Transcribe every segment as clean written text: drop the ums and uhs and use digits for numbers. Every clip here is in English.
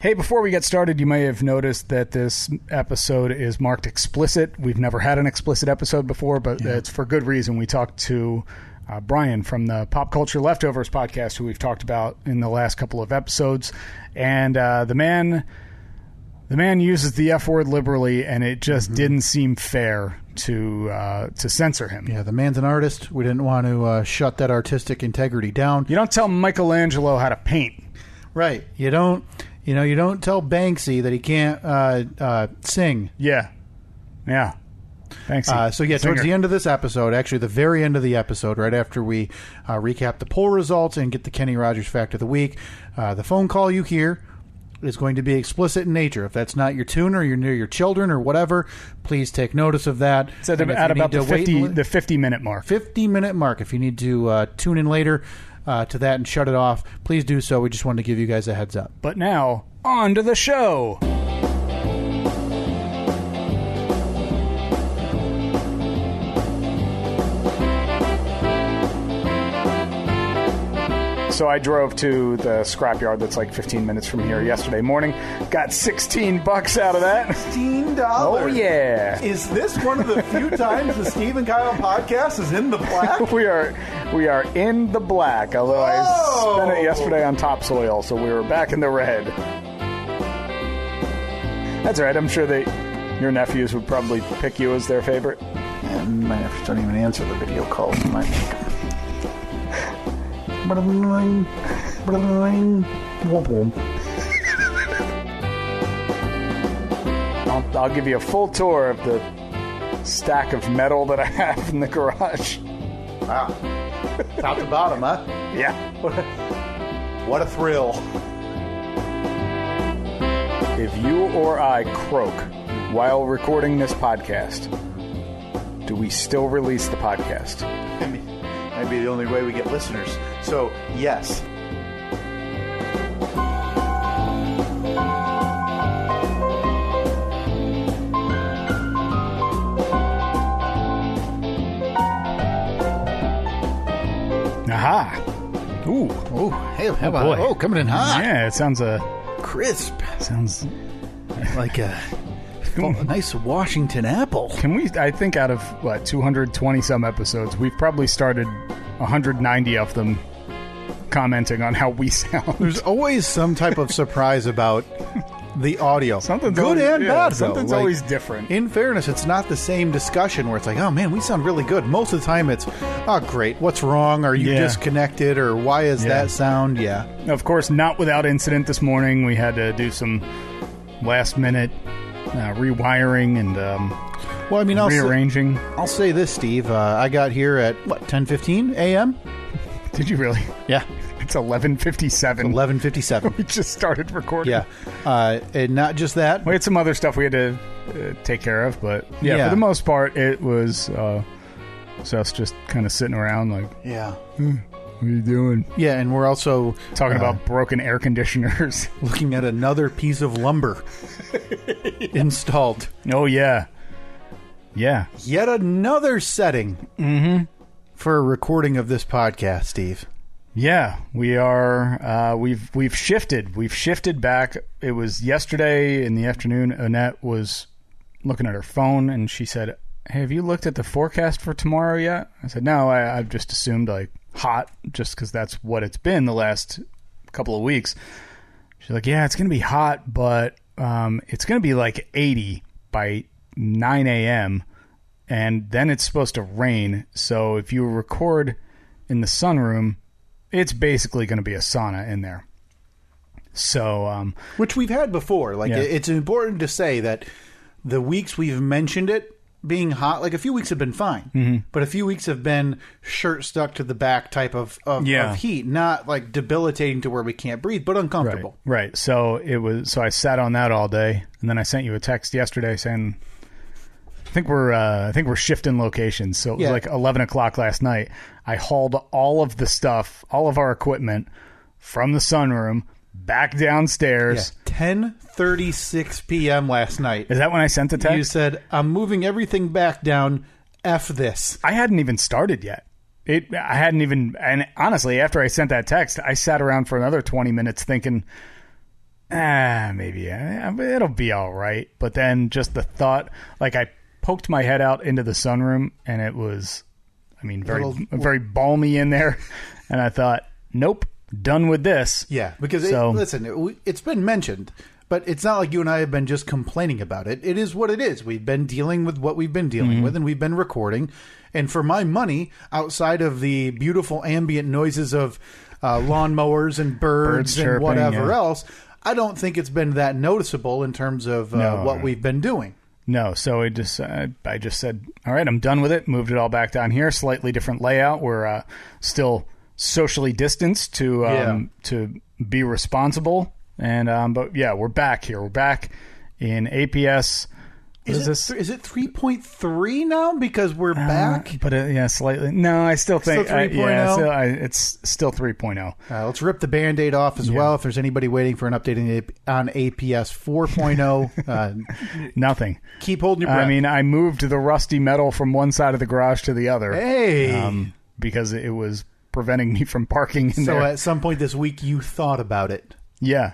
Hey, before we get started, you may have noticed that this episode is marked explicit. We've never had an explicit episode before, but it's for good reason. We talked to Brian from the Pop Culture Leftovers podcast, who we've talked about in the last couple of episodes. And the man uses the F word liberally, and it just didn't seem fair to censor him. Yeah, the man's an artist. We didn't want to shut that artistic integrity down. You don't tell Michelangelo how to paint. Right. You don't tell Banksy that he can't sing. Yeah. Thanks. Towards the end of this episode, actually the very end of the episode, right after we recap the poll results and get the Kenny Rogers fact of the week, the phone call you hear is going to be explicit in nature. If that's not your tune or you're near your children or whatever, please take notice of that. It's at about the 50-minute mark. 50-minute mark. If you need to tune in later to that and shut it off, please do so. We just wanted to give you guys a heads up. But now, on to the show. So I drove to the scrapyard that's like 15 minutes from here yesterday morning. Got $16 out of that. $16? Oh, yeah. Is this one of the few times the Steve and Kyle podcast is in the black? We are in the black, although I spent it yesterday on topsoil, so we were back in the red. That's all right. I'm sure that your nephews would probably pick you as their favorite. And my nephews don't even answer the video calls. I'll give you a full tour of the stack of metal that I have in the garage. Wow. Top to bottom, huh? Yeah. What a thrill. If you or I croak while recording this podcast, do we still release the podcast? Might be the only way we get listeners. So, yes. Aha. Ooh. Oh, hey, how about boy. Oh, coming in hot. Yeah, it sounds Crisp. sounds Like a nice Washington apple. Can we, I think out of, 220 some episodes, we've probably started 190 of them commenting on how we sound. There's always some type of surprise about the audio. Something's good always, and bad, though. Something's always different. In fairness, it's not the same discussion where it's like, oh man, we sound really good. Most of the time it's, oh great, what's wrong? Are you disconnected? Or why is that sound? Yeah. Of course, not without incident this morning. We had to do some last minute rewiring and rearranging. I'll say this, Steve. I got here at, 10:15 a.m.? Did you really? Yeah. It's 11:57. 11:57. We just started recording. Yeah. And not just that. We had some other stuff we had to take care of, but for the most part, it was us just kind of sitting around like, yeah. What are you doing? Yeah, and we're also talking about broken air conditioners. Looking at another piece of lumber installed. Oh, yeah. Yeah. Yet another setting for a recording of this podcast, Steve. Yeah, we are. We've shifted. We've shifted back. It was yesterday in the afternoon. Annette was looking at her phone, and she said, "Hey, have you looked at the forecast for tomorrow yet?" I said, "No, I've just assumed like hot, just because that's what it's been the last couple of weeks." She's like, "Yeah, it's going to be hot, but it's going to be like 80 by 9 a.m., and then it's supposed to rain. So if you record in the sunroom, it's basically going to be a sauna in there." So, which we've had before. Like, it's important to say that the weeks we've mentioned it being hot, like a few weeks have been fine, but a few weeks have been shirt stuck to the back type of heat, not like debilitating to where we can't breathe, but uncomfortable. Right. So I sat on that all day, and then I sent you a text yesterday saying, I think we're shifting locations. So it was like 11 o'clock last night. I hauled all of the stuff, all of our equipment from the sunroom back downstairs. 10:36 p.m. last night. Is that when I sent the text? You said, "I'm moving everything back down. F this." I hadn't even started yet. And honestly, after I sent that text, I sat around for another 20 minutes thinking, Maybe. It'll be all right. But then just the thought, like I poked my head out into the sunroom, and it was, very balmy in there. And I thought, nope, done with this. Yeah, because it's been mentioned, but it's not like you and I have been just complaining about it. It is what it is. We've been dealing with what we've been dealing with, and we've been recording. And for my money, outside of the beautiful ambient noises of lawnmowers and birds and chirping, whatever else, I don't think it's been that noticeable in terms of what we've been doing. No, so I just said, all right, I'm done with it. Moved it all back down here. Slightly different layout. We're still socially distanced to be responsible. And but yeah, we're back here. We're back in APS. Is it 3.3 now because we're back? But slightly. No, I still think still 3.0? It's still 3.0. Let's rip the Band-Aid off as well. If there's anybody waiting for an update on APS 4.0, nothing. Keep holding your breath. I mean, I moved the rusty metal from one side of the garage to the other. Hey, because it was preventing me from parking in there. So at some point this week, you thought about it. Yeah.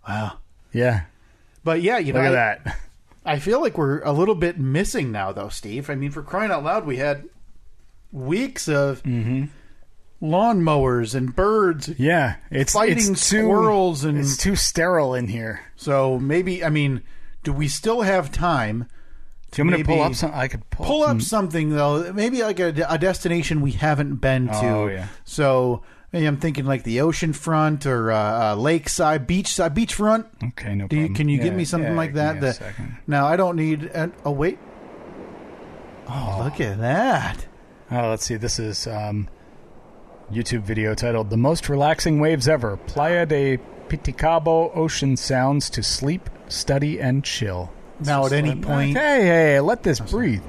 Wow. Yeah. But yeah, look at that. I feel like we're a little bit missing now, though, Steve. I mean, for crying out loud, we had weeks of lawnmowers and birds. Yeah, fighting squirrels, and it's too sterile in here. So maybe, do we still have time? Do you want me to pull up something? I could pull up something though. Maybe like a destination we haven't been to. Oh yeah. So. I'm thinking like the ocean front or lakeside, beachfront. Okay, no problem. Can you give me something like that? Give me a second. Now, I don't need... wait. Oh, look at that. Oh, let's see. This is YouTube video titled The Most Relaxing Waves Ever. Playa de Piticabo Ocean Sounds to Sleep, Study, and Chill. Now, at any point... Hey, let this breathe.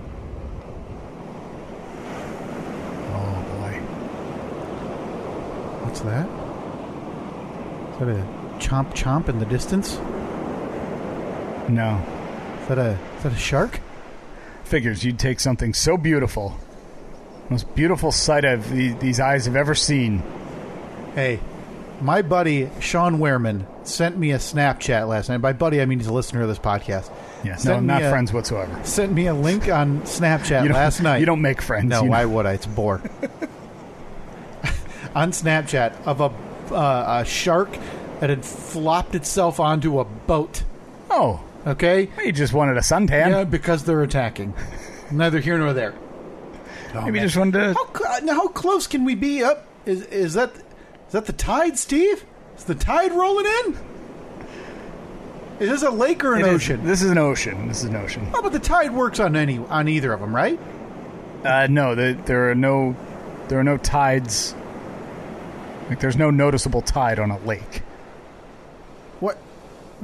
What's that? Is that a chomp chomp in the distance? No. Is that a shark? Figures you'd take something so beautiful, most beautiful sight these eyes have ever seen. Hey, my buddy Sean Wehrman sent me a Snapchat last night. By buddy, I mean he's a listener of this podcast. Yes, no, not friends whatsoever. Sent me a link on Snapchat last night. You don't make friends. No, why would I? It's a bore. On Snapchat of a shark that had flopped itself onto a boat. Oh. Okay? Well, you just wanted a suntan. Yeah, because they're attacking. Neither here nor there. Maybe just wanted to... How close can we be up? Is that the tide, Steve? Is the tide rolling in? Is this a lake or an ocean? This is an ocean. Oh, but the tide works on either of them, right? No, there are no tides... Like, there's no noticeable tide on a lake. What?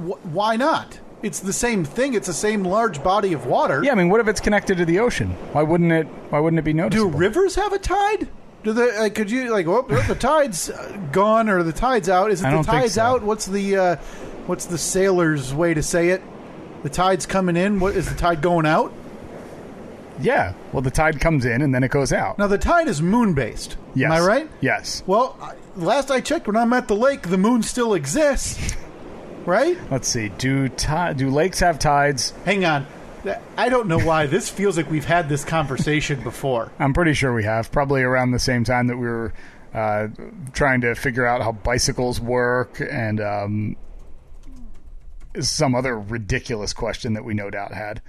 Why not? It's the same thing. It's the same large body of water. Yeah, what if it's connected to the ocean? Why wouldn't it be noticeable? Do rivers have a tide? Do they? Could you the tide's gone or the tide's out? Is it the tide's out? What's the sailor's way to say it? The tide's coming in. What is the tide going out? Yeah. Well, the tide comes in and then it goes out. Now the tide is moon-based. Yes. Am I right? Yes. Well, last I checked, when I'm at the lake, the moon still exists. Right? Let's see. Do lakes have tides? Hang on. I don't know why. This feels like we've had this conversation before. I'm pretty sure we have. Probably around the same time that we were trying to figure out how bicycles work and some other ridiculous question that we no doubt had.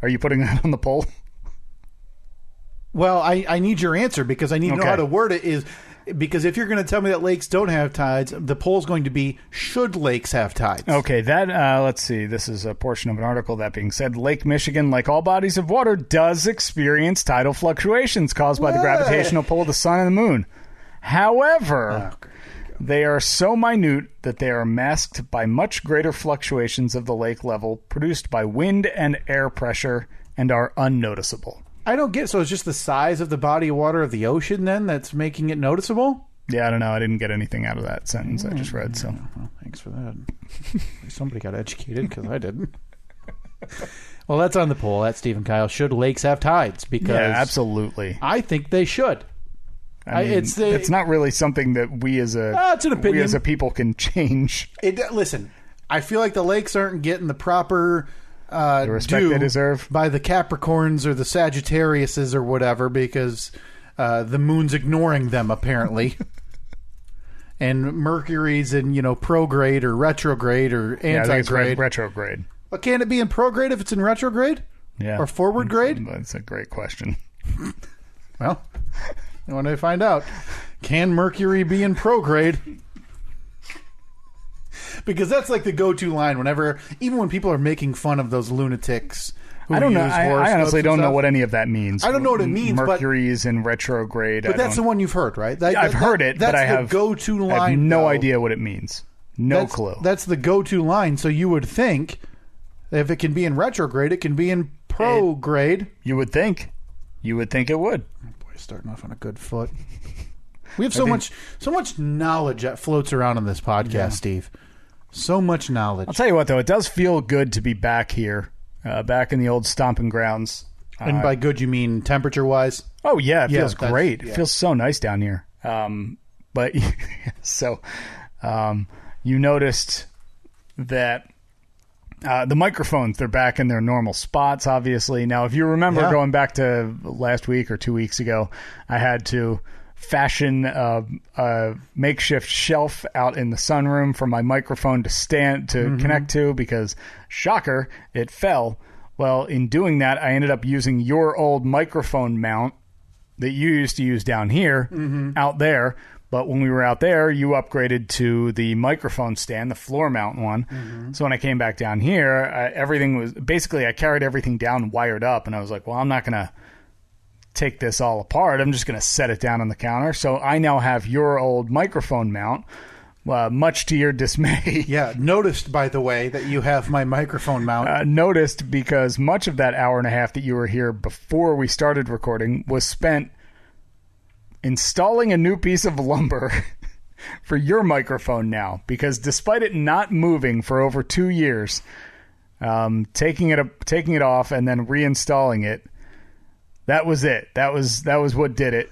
Are you putting that on the poll? Well, I need your answer because I need to know how to word it. Because if you're going to tell me that lakes don't have tides, the poll's going to be, should lakes have tides? Okay, that, let's see. This is a portion of an article. That being said, Lake Michigan, like all bodies of water, does experience tidal fluctuations caused by the gravitational pull of the sun and the moon. However, they are so minute that they are masked by much greater fluctuations of the lake level produced by wind and air pressure and are unnoticeable. I don't get. So it's just the size of the body of water of the ocean then that's making it noticeable? Yeah, I don't know. I didn't get anything out of that sentence I just read. So well, thanks for that. Somebody got educated because I didn't. Well, that's on the poll. That's Steve and Kyle. Should lakes have tides? Because yeah, absolutely. I think they should. I mean, it's not really something that we as a it's an opinion. We as a people can change. Listen, I feel like the lakes aren't getting the proper The respect due they deserve. by the Capricorns or the Sagittariuses or whatever, because the moon's ignoring them apparently. And Mercury's in, prograde or retrograde or Yeah, I think it's antigrade. retrograde. But can it be in prograde if it's in retrograde? Yeah. Or forward grade? That's a great question. Well, I want to find out. Can Mercury be in prograde? Because that's like the go-to line whenever, even when people are making fun of those lunatics who I don't know. use I horoscopes honestly and don't know stuff. what any of that means. I don't know what it means, but- Mercury's in retrograde. But that's the one you've heard, right? I've heard it, that's but I the have go-to line. I have no though. idea what it means. No clue. That's the go-to line. So you would think that if it can be in retrograde, it can be in prograde. You would think. You would think it would. Boy, starting off on a good foot. We have so much knowledge that floats around on this podcast, Steve. So much knowledge. I'll tell you what, though, it does feel good to be back here, back in the old stomping grounds. And by good, you mean temperature-wise? Oh, yeah, it feels that's- great. yeah. It feels so nice down here. But so you noticed that the microphones, they're back in their normal spots, obviously. Now, if you remember going back to last week or 2 weeks ago, I had to fashion a makeshift shelf out in the sunroom for my microphone to connect to because, shocker, it fell. Well, in doing that, I ended up using your old microphone mount that you used to use down here out there. But when we were out there, you upgraded to the microphone stand, the floor mount one. So when I came back down here, everything was basically, I carried everything down wired up, and I was like, well, I'm not going to take this all apart. I'm just going to set it down on the counter. So I now have your old microphone mount, much to your dismay. Yeah, noticed, by the way, that you have my microphone mount. Noticed because much of that hour and a half that you were here before we started recording was spent installing a new piece of lumber for your microphone now, because despite it not moving for over 2 years, taking it off and then reinstalling it, that was it. That was what did it.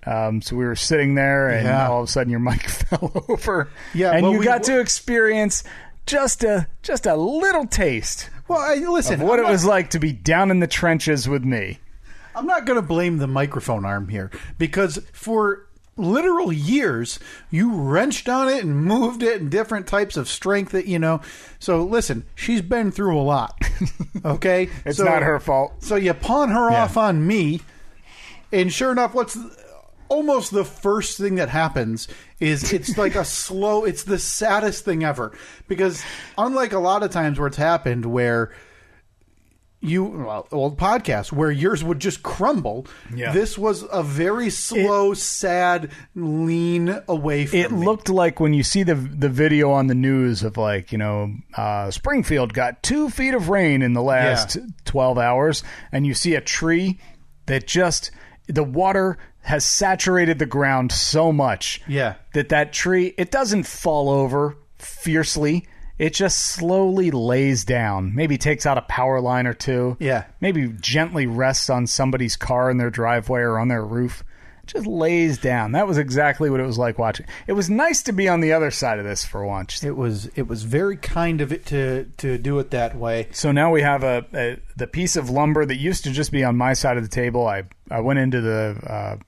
So we were sitting there, and all of a sudden your mic fell over. Yeah, and well, you got to experience just a little taste Well, listen, of what it was like to be down in the trenches with me. I'm not going to blame the microphone arm here, because for literal years you wrenched on it and moved it in different types of strength that so listen, she's been through a lot. Okay. It's not her fault. So you pawn her off on me, and sure enough, what's almost the first thing that happens is it's like it's the saddest thing ever, because unlike a lot of times where it's happened where old podcasts where yours would just crumble. Yeah. This was a very slow, sad lean away from it. It me. looked like when you see the video on the news of Springfield got 2 feet of rain in the last 12 hours, and you see a tree that just the water has saturated the ground so much that tree, it doesn't fall over fiercely. It just slowly lays down. Maybe takes out a power line or two. Yeah. Maybe gently rests on somebody's car in their driveway or on their roof. Just lays down. That was exactly what it was like watching. It was nice to be on the other side of this for once. It was very kind of it to do it that way. So now we have the piece of lumber that used to just be on my side of the table. I went into the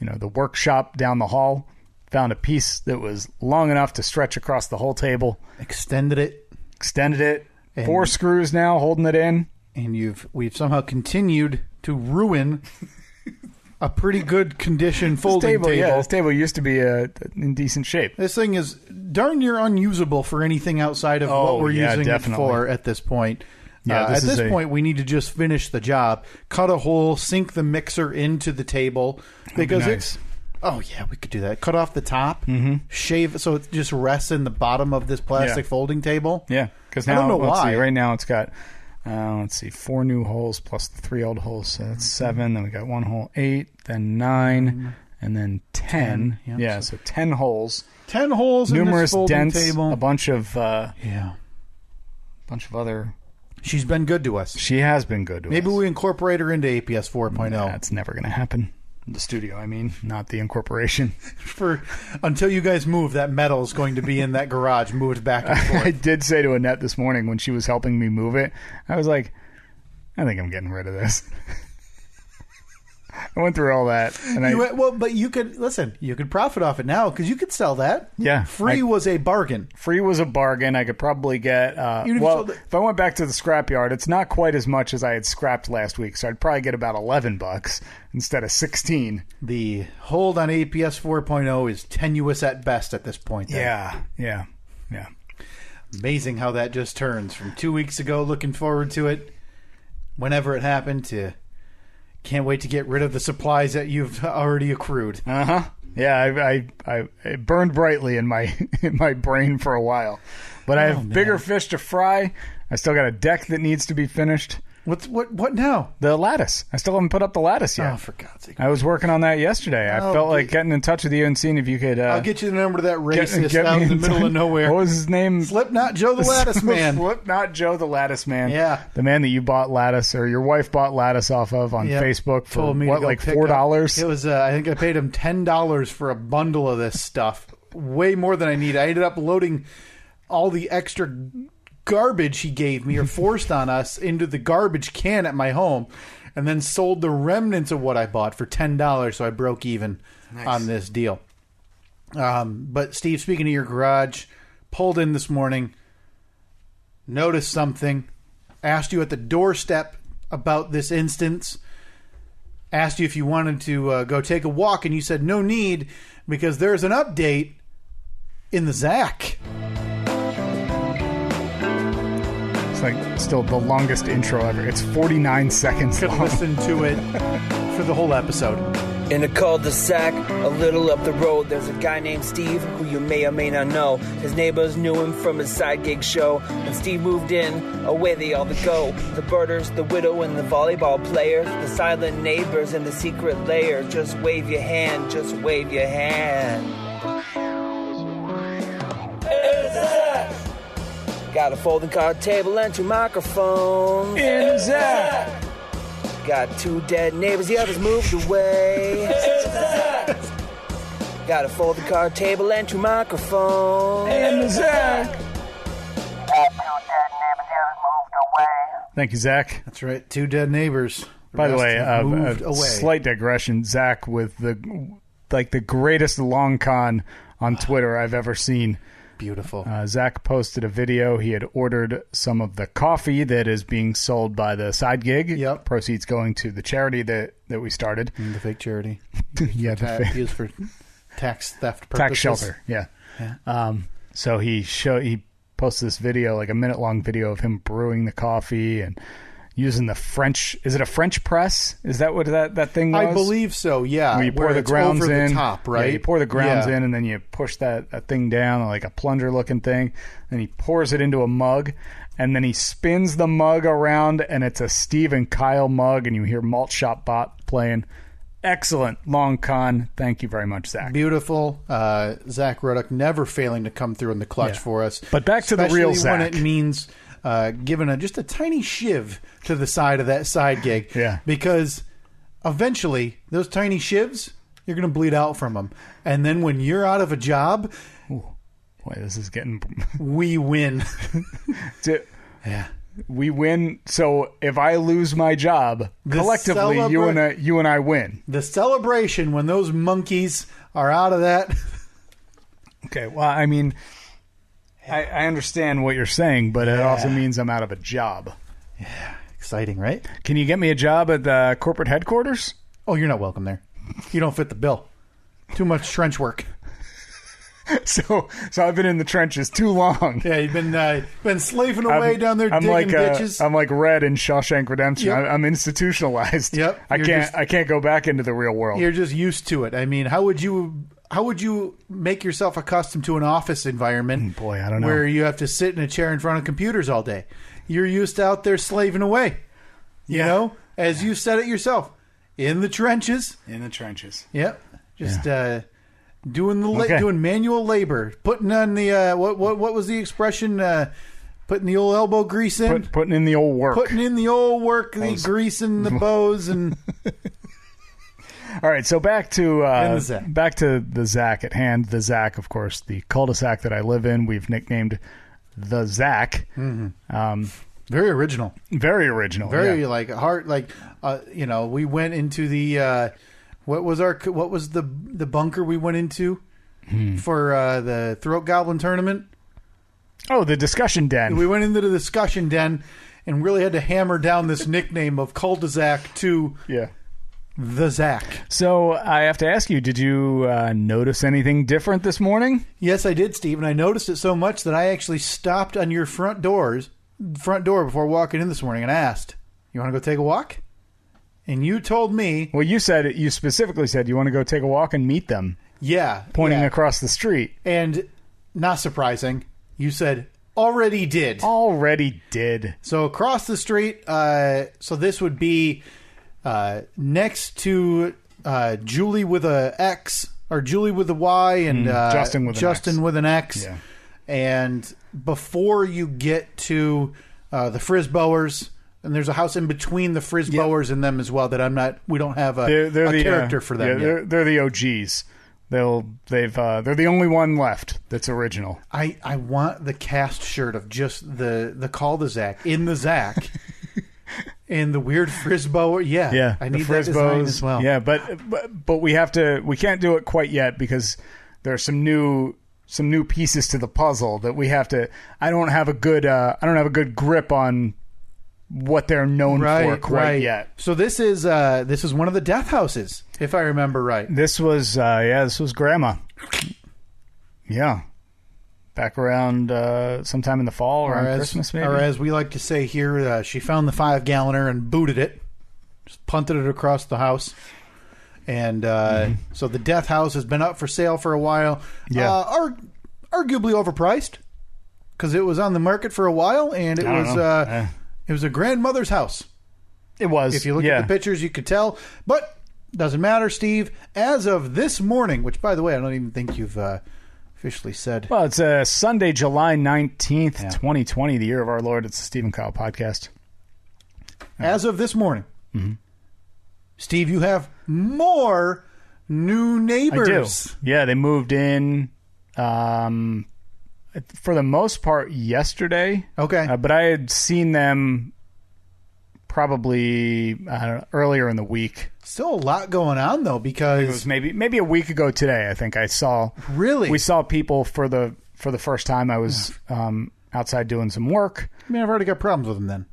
the workshop down the hall. Found a piece that was long enough to stretch across the whole table. Extended it. 4 screws now holding it in. And we've somehow continued to ruin a pretty good condition folding table. Yeah, this table used to be in decent shape. This thing is darn near unusable for anything outside of what we're using it for at this point. Yeah, at this point, we need to just finish the job. Cut a hole, sink the mixer into the table. Because it's... Oh, yeah, we could do that. Cut off the top, shave so it just rests in the bottom of this plastic folding table. Yeah, because now, I don't know why. Right now it's got, 4 new holes plus the 3 old holes. So that's 7. Then we got 1 hole, 8, then 9, and then 10. Yep. Yeah, so 10 holes. 10 holes numerous in this folding dents, table. A bunch of other... She's been good to us. She has been good to us. Maybe we incorporate her into APS 4.0. That's never going to happen. The studio, I mean, not the incorporation. Until you guys move, that metal is going to be in that garage, moved back and forth. I did say to Annette this morning when she was helping me move it, I was like, I think I'm getting rid of this. I went through all that. And but you could, you could profit off it now because you could sell that. Yeah. Free was a bargain. Free was a bargain. I could probably get, if I went back to the scrapyard, it's not quite as much as I had scrapped last week, so I'd probably get about $11 instead of 16. The hold on APS 4.0 is tenuous at best at this point. Then. Yeah. Amazing how that just turns from 2 weeks ago, looking forward to it, whenever it happened, to can't wait to get rid of the supplies that you've already accrued. Yeah, I it burned brightly in my brain for a while, but I have bigger fish to fry. I still got a deck that needs to be finished. What now? The lattice. I still haven't put up the lattice yet. Oh, for God's sake! I was working on that yesterday. I felt like getting in touch with you and seeing if you could. I'll get you the number to that racist out in the middle of nowhere. What was his name? Slipknot Joe the Lattice Man. Slipknot Joe the Lattice Man. Yeah, the man that you bought lattice, or your wife bought lattice off of on Facebook for what, like $4? It was. I think I paid him $10 for a bundle of this stuff. Way more than I need. I ended up loading all the extra garbage he gave me or forced on us into the garbage can at my home, and then sold the remnants of what I bought for $10, so I broke even on this deal. But Steve, speaking of your garage, pulled in this morning, noticed something, asked you at the doorstep about this instance, asked you if you wanted to go take a walk, and you said no need because there's an update in the Zach. It's like still the longest intro ever. It's 49 seconds long. Listen to it for the whole episode. In a cul-de-sac, a little up the road, there's a guy named Steve who you may or may not know. His neighbors knew him from his side gig show. When Steve moved in, away they all go. The birders, the widow, and the volleyball players, the silent neighbors and the secret layer. Just wave your hand, just wave your hand. Got a folding card table and 2 microphones. In Zach. Got 2 dead neighbors, the others moved away. Got a folding card table and 2 microphones. In Zach. Got 2 dead neighbors, the others moved away. Thank you, Zach. That's right, 2 dead neighbors. By the way, moved away. Slight digression. Zach with the greatest long con on Twitter I've ever seen. Beautiful. Zach posted a video. He had ordered some of the coffee that is being sold by the side gig. Yep. Proceeds going to the charity that we started. The fake charity. Used for tax theft purposes. Tax shelter. Yeah. So he posted this video, like a minute-long video of him brewing the coffee and using the French. Is it a French press? Is that what that thing was? I believe so. Yeah. Where you pour the grounds over in, the top, right? Yeah, you pour the grounds in, and then you push that thing down, like a plunger-looking thing. And he pours it into a mug, and then he spins the mug around, and it's a Steve and Kyle mug, and you hear Malt Shop Bot playing. Excellent long con. Thank you very much, Zach. Beautiful. Zach Ruddock never failing to come through in the clutch for us. But back to the real Zach. When it means giving just a tiny shiv to the side of that side gig. Yeah. Because eventually, those tiny shivs, you're going to bleed out from them. And then when you're out of a job... Ooh, boy, this is getting... we win. Yeah. We win. So if I lose my job, collectively, you and I win. The celebration when those monkeys are out of that. Okay. Well, I mean, I understand what you're saying, but it also means I'm out of a job. Yeah. Exciting, right? Can you get me a job at the corporate headquarters? Oh, you're not welcome there. You don't fit the bill. Too much trench work. So I've been in the trenches too long. Yeah, you've been slaving away down there digging ditches. I'm like Red in Shawshank Redemption. Yep. I'm institutionalized. Yep. I can't go back into the real world. You're just used to it. I mean, how would you make yourself accustomed to an office environment? Boy, I don't know. Where you have to sit in a chair in front of computers all day. You're used to out there slaving away. You know, as you said it yourself, in the trenches. In the trenches. Yep. Just doing manual labor, putting on the what was the expression? Putting the old elbow grease in, putting in the old work, the grease in the bows, and All right, so back to And the Zach. back to the Zach at hand. The Zach, of course, the cul-de-sac that I live in. We've nicknamed the Zach. Very original. Very original. Very yeah. like hard. Like we went into the what was the bunker we went into for the Throat Goblin tournament? Oh, the discussion den. We went into the discussion den and really had to hammer down this nickname of cul-de-sac to the Zach. So I have to ask you, did you notice anything different this morning? Yes, I did, Steve, and I noticed it so much that I actually stopped on your front door before walking in this morning and asked, "You want to go take a walk?" And you told me, Well, you specifically said you want to go take a walk and meet them, yeah, pointing yeah. across the street. And not surprising, you said, already did. Already did. So across the street, so this would be next to Julie with a X, or Julie with a Y, and Justin with an X. with an X. Yeah. And before you get to the Frisboers, and there's a house in between the Frisboers and them as well that we don't have a character for them yet. They're the OGs. They're the only one left that's original. I want the cast shirt of just the cul-de-sac in the Zach. And the weird Frisbo, Yeah, I need the that design as well. Yeah, but we can't do it quite yet because there are some new pieces to the puzzle that we have to. I don't have a good grip on what they're known for quite yet. So this is one of the death houses, if I remember right. This was Grandma. Yeah. Back around sometime in the fall, around Christmas, maybe. Or as we like to say here, she found the 5-galloner and booted it, just punted it across the house. And so the death house has been up for sale for a while. Yeah. Arguably overpriced because it was on the market for a while, and it was a grandmother's house. It was. If you look at the pictures, you could tell. But doesn't matter, Steve. As of this morning, which, by the way, I don't even think you've officially said. Well, it's Sunday, July 19th, 2020, the year of our Lord. It's the Steve and Kyle podcast. As of this morning, Steve, you have more new neighbors. I do. Yeah, they moved in for the most part yesterday. Okay. But I had seen them probably earlier in the week. Still a lot going on, though, because It was maybe a week ago today. I think I saw. Really? We saw people for the first time. I was outside doing some work. I mean, I've already got problems with them then.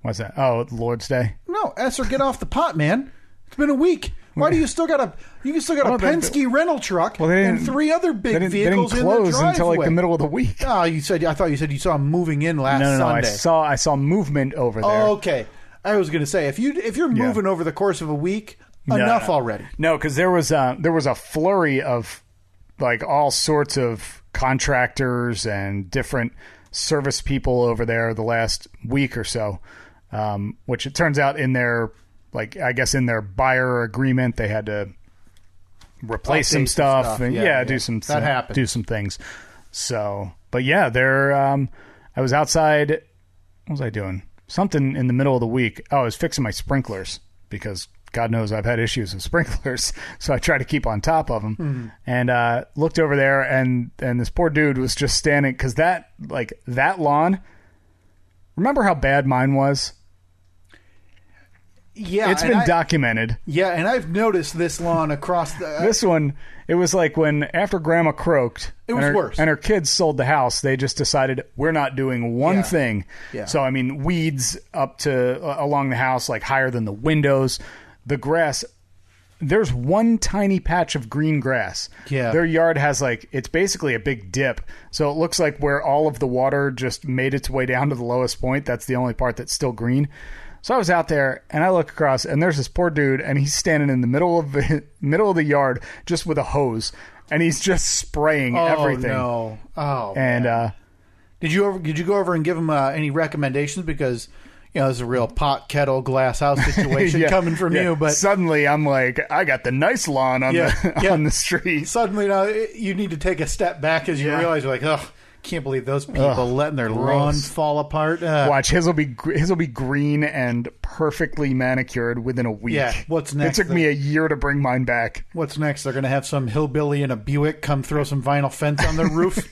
What's that? Oh, Lord's Day. No, Esther, get off the pot, man. It's been a week. Why do you still got a Penske rental truck and 3 other big vehicles they in didn't the close driveway until like the middle of the week. Oh, I thought you said you saw them moving in last Sunday. No, I saw movement over there. Oh, okay. I was going to say if you're moving over the course of a week, enough already. No, because there was a flurry of like all sorts of contractors and different service people over there the last week or so, which it turns out in their buyer agreement they had to replace some stuff and do some things. So, but yeah, I was outside. What was I doing? Something in the middle of the week. Oh, I was fixing my sprinklers because God knows I've had issues with sprinklers. So I try to keep on top of them and looked over there and this poor dude was just standing because that lawn. Remember how bad mine was? Yeah, it's been documented. Yeah, and I've noticed this lawn across the... This one, it was like when after Grandma croaked... It was worse. And her kids sold the house, they just decided, we're not doing one thing. Yeah. So, I mean, weeds up to along the house, like higher than the windows. The grass... There's one tiny patch of green grass. Yeah. Their yard has it's basically a big dip. So it looks like where all of the water just made its way down to the lowest point. That's the only part that's still green. So I was out there and I look across and there's this poor dude and he's standing in the middle of the yard just with a hose and he's just spraying everything. Oh, no. Oh, and man. Did you go over and give him any recommendations because this is a real pot, kettle, glass house situation coming from you. But suddenly I'm like, I got the nice lawn on on the street. Suddenly now you need to take a step back as you realize you're like, oh, Can't believe those people letting their lawn fall apart. Watch, his will be green and perfectly manicured within a week. Yeah, what's next? It took me a year to bring mine back. What's next? They're going to have some hillbilly in a Buick come throw some vinyl fence on their roof.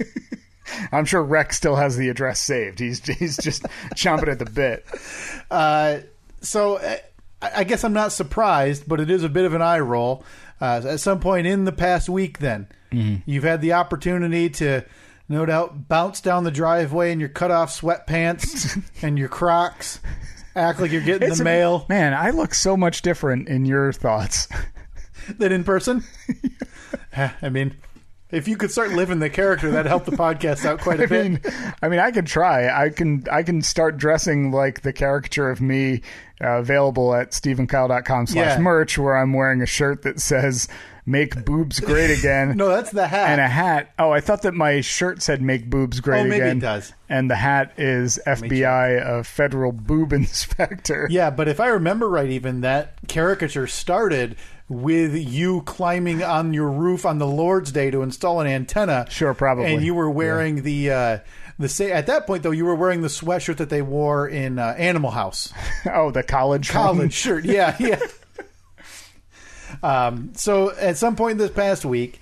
I'm sure Rex still has the address saved. He's just chomping at the bit. So I guess I'm not surprised, but it is a bit of an eye roll. At some point in the past week, then, you've had the opportunity to, no doubt, bounce down the driveway in your cut-off sweatpants and your Crocs, act like you're getting the mail. Man, I look so much different in your thoughts than in person. I mean, if you could start living the character, that'd help the podcast out quite a bit. I mean, I could try. I can start dressing like the caricature of me available at StephenKyle.com/merch, where I'm wearing a shirt that says "Make Boobs Great Again." No, that's the hat. And a hat. Oh, I thought that my shirt said "Make Boobs Great Again." Oh, maybe it does. And the hat is FBI, a federal boob inspector. Yeah, but if I remember right, even that caricature started with you climbing on your roof on the Lord's Day to install an antenna. Sure, probably. And you were wearing at that point, though, you were wearing the sweatshirt that they wore in Animal House. Oh, the college shirt. Yeah. So at some point this past week,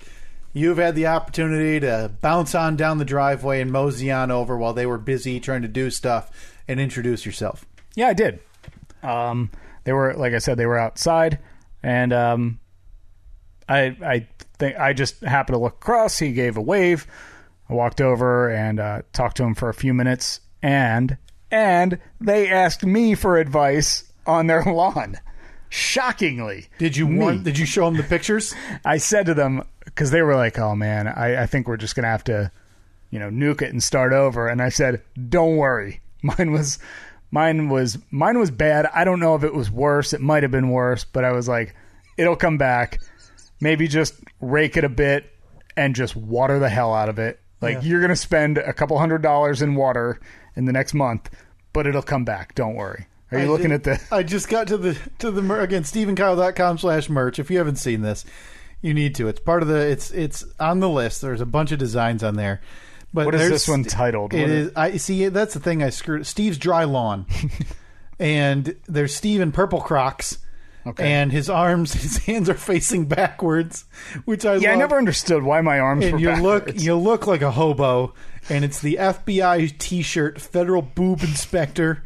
you've had the opportunity to bounce on down the driveway and mosey on over while they were busy trying to do stuff and introduce yourself. Yeah, I did. They were, like I said, they were outside. And I think I just happened to look across. He gave a wave. I walked over and talked to him for a few minutes. And they asked me for advice on their lawn. Shockingly. Did you show them the pictures? I said to them, because they were like, "Oh man, I think we're just gonna have to, nuke it and start over." And I said, "Don't worry. Mine was bad. I don't know if it was worse. It might have been worse, but I was like, it'll come back. Maybe just rake it a bit and just water the hell out of it. Like, you're going to spend a couple $100 in water in the next month, but it'll come back. Don't worry." Are you looking at the... I just got to the again, StephenKyle.com/merch. If you haven't seen this, you need to. It's part of it's on the list. There's a bunch of designs on there. But what is this one titled? I see. That's the thing I screwed. Steve's Dry Lawn, and there's Steve in purple Crocs, and his hands are facing backwards, which I love. I never understood why my arms were backwards. You look like a hobo, and it's the FBI T-shirt, Federal Boob Inspector,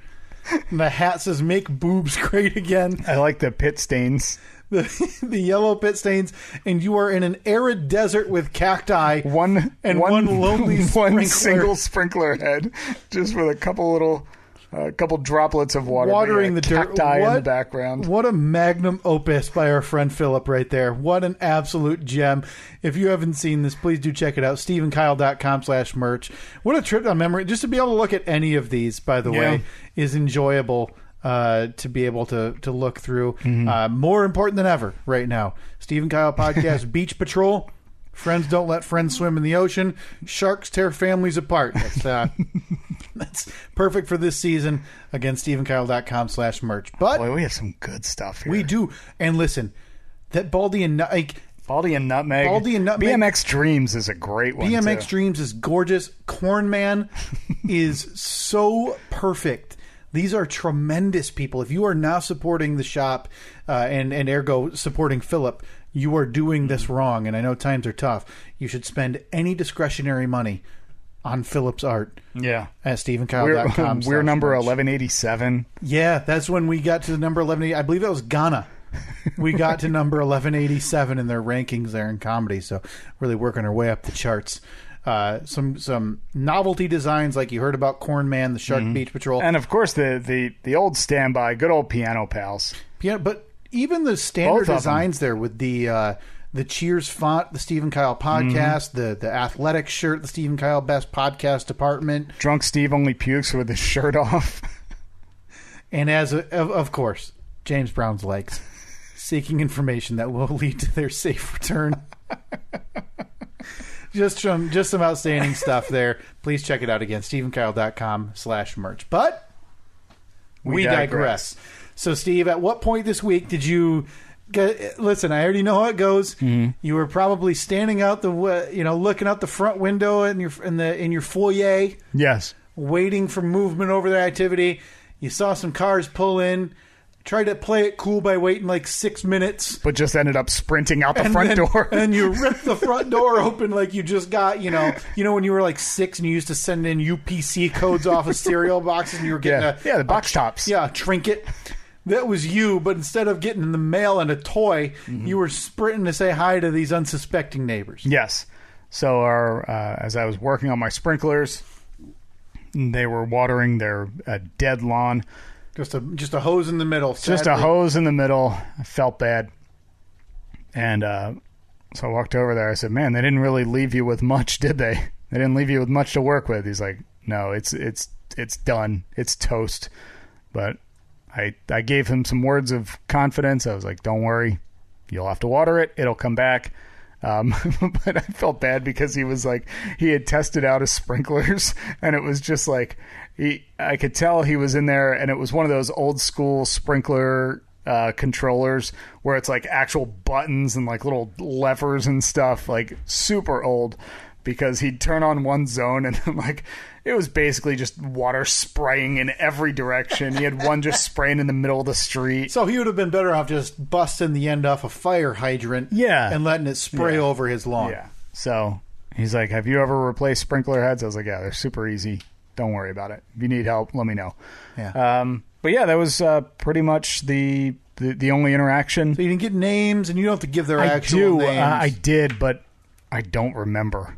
and the hat says "Make Boobs Great Again." I like the pit stains. The yellow pit stains, and you are in an arid desert with cacti. One lonely one single sprinkler head, just with a couple droplets of water watering the cacti in the background. What a magnum opus by our friend Philip right there. What an absolute gem. If you haven't seen this, please do check it out. StephenKyle.com/merch. What a trip down memory. Just to be able to look at any of these, by the way, is enjoyable. To be able to look through. More important than ever right now. Steve and Kyle Podcast, Beach Patrol. Friends don't let friends swim in the ocean. Sharks tear families apart. That's perfect for this season. Again, StephenKyle.com/merch. But boy, we have some good stuff here. We do. And listen, that Baldy and Nutmeg. BMX Dreams is a great one. BMX Dreams is gorgeous. Corn Man is so perfect. These are tremendous people. If you are now supporting the shop and ergo supporting Philip, you are doing this wrong. And I know times are tough. You should spend any discretionary money on Philip's art. Yeah. At StephenKyle.com. We're number 1187. Yeah, that's when we got to the number 1180. I believe that was Ghana. We got to number 1187 in their rankings there in comedy. So really working our way up the charts. Some novelty designs like you heard about Corn Man, the Shark Beach Patrol, and of course the old standby, good old Piano Pals. But even the standard designs there with the Cheers font, the Steve and Kyle Podcast, the athletic shirt, the Steve and Kyle Best Podcast Department. Drunk Steve only pukes with his shirt off. And of course, James Brown's legs, seeking information that will lead to their safe return. Just some outstanding stuff there. Please check it out again, StephenKyle.com/merch. But we digress. So, Steve, at what point this week did you Listen, I already know how it goes. Mm-hmm. You were probably standing out looking out the front window in your foyer, Yes. waiting for movement over the activity. You saw some cars pull in. Tried to play it cool by waiting like 6 minutes. But just ended up sprinting out the front door. And you ripped the front door open like you just got, when you were like 6 and you used to send in UPC codes off of cereal boxes and you were getting the box tops. a trinket. That was you, but instead of getting in the mail and a toy, you were sprinting to say hi to these unsuspecting neighbors. Yes. So as I was working on my sprinklers, they were watering their dead lawn. Just a hose in the middle. Sadly. Just a hose in the middle. I felt bad. And so I walked over there. I said, man, they didn't really leave you with much, did they? They didn't leave you with much to work with. He's like, no, it's done. It's toast. But I gave him some words of confidence. I was like, don't worry. You'll have to water it. It'll come back. But I felt bad because he was like, he had tested out his sprinklers and it was just like, I could tell he was in there and it was one of those old school sprinkler controllers where it's like actual buttons and like little levers and stuff, like super old, because he'd turn on one zone and then like it was basically just water spraying in every direction. He had one just spraying in the middle of the street. So he would have been better off just busting the end off a fire hydrant and letting it spray over his lawn. Yeah. So he's like, have you ever replaced sprinkler heads? I was like, yeah, they're super easy. Don't worry about it. If you need help, let me know. Yeah. But yeah, that was pretty much the only interaction. So you didn't get names, and you don't have to give their actual names. I did, but I don't remember.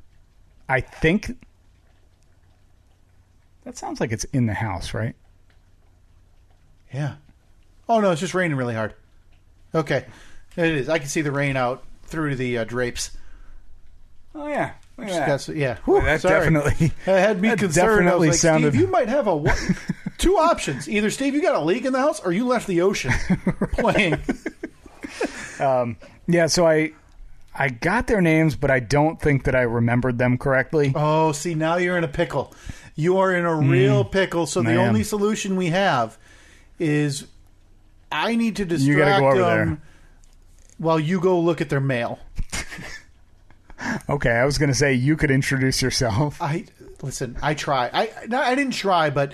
I think that sounds like it's in the house, right? Yeah. Oh, no, it's just raining really hard. Okay. It is. I can see the rain out through the drapes. Oh, yeah. Yeah. Whew, that definitely had me concerned. I was like, sounded... Steve, you might have two options. Either, Steve, you got a leak in the house, or you left the ocean playing. Yeah, so I got their names, but I don't think that I remembered them correctly. Oh, see, now you're in a pickle. You are in a real pickle. So the only solution we have is I need to distract go over them there while you go look at their mail. Okay, I was going to say you could introduce yourself. Listen, I try. I didn't try, but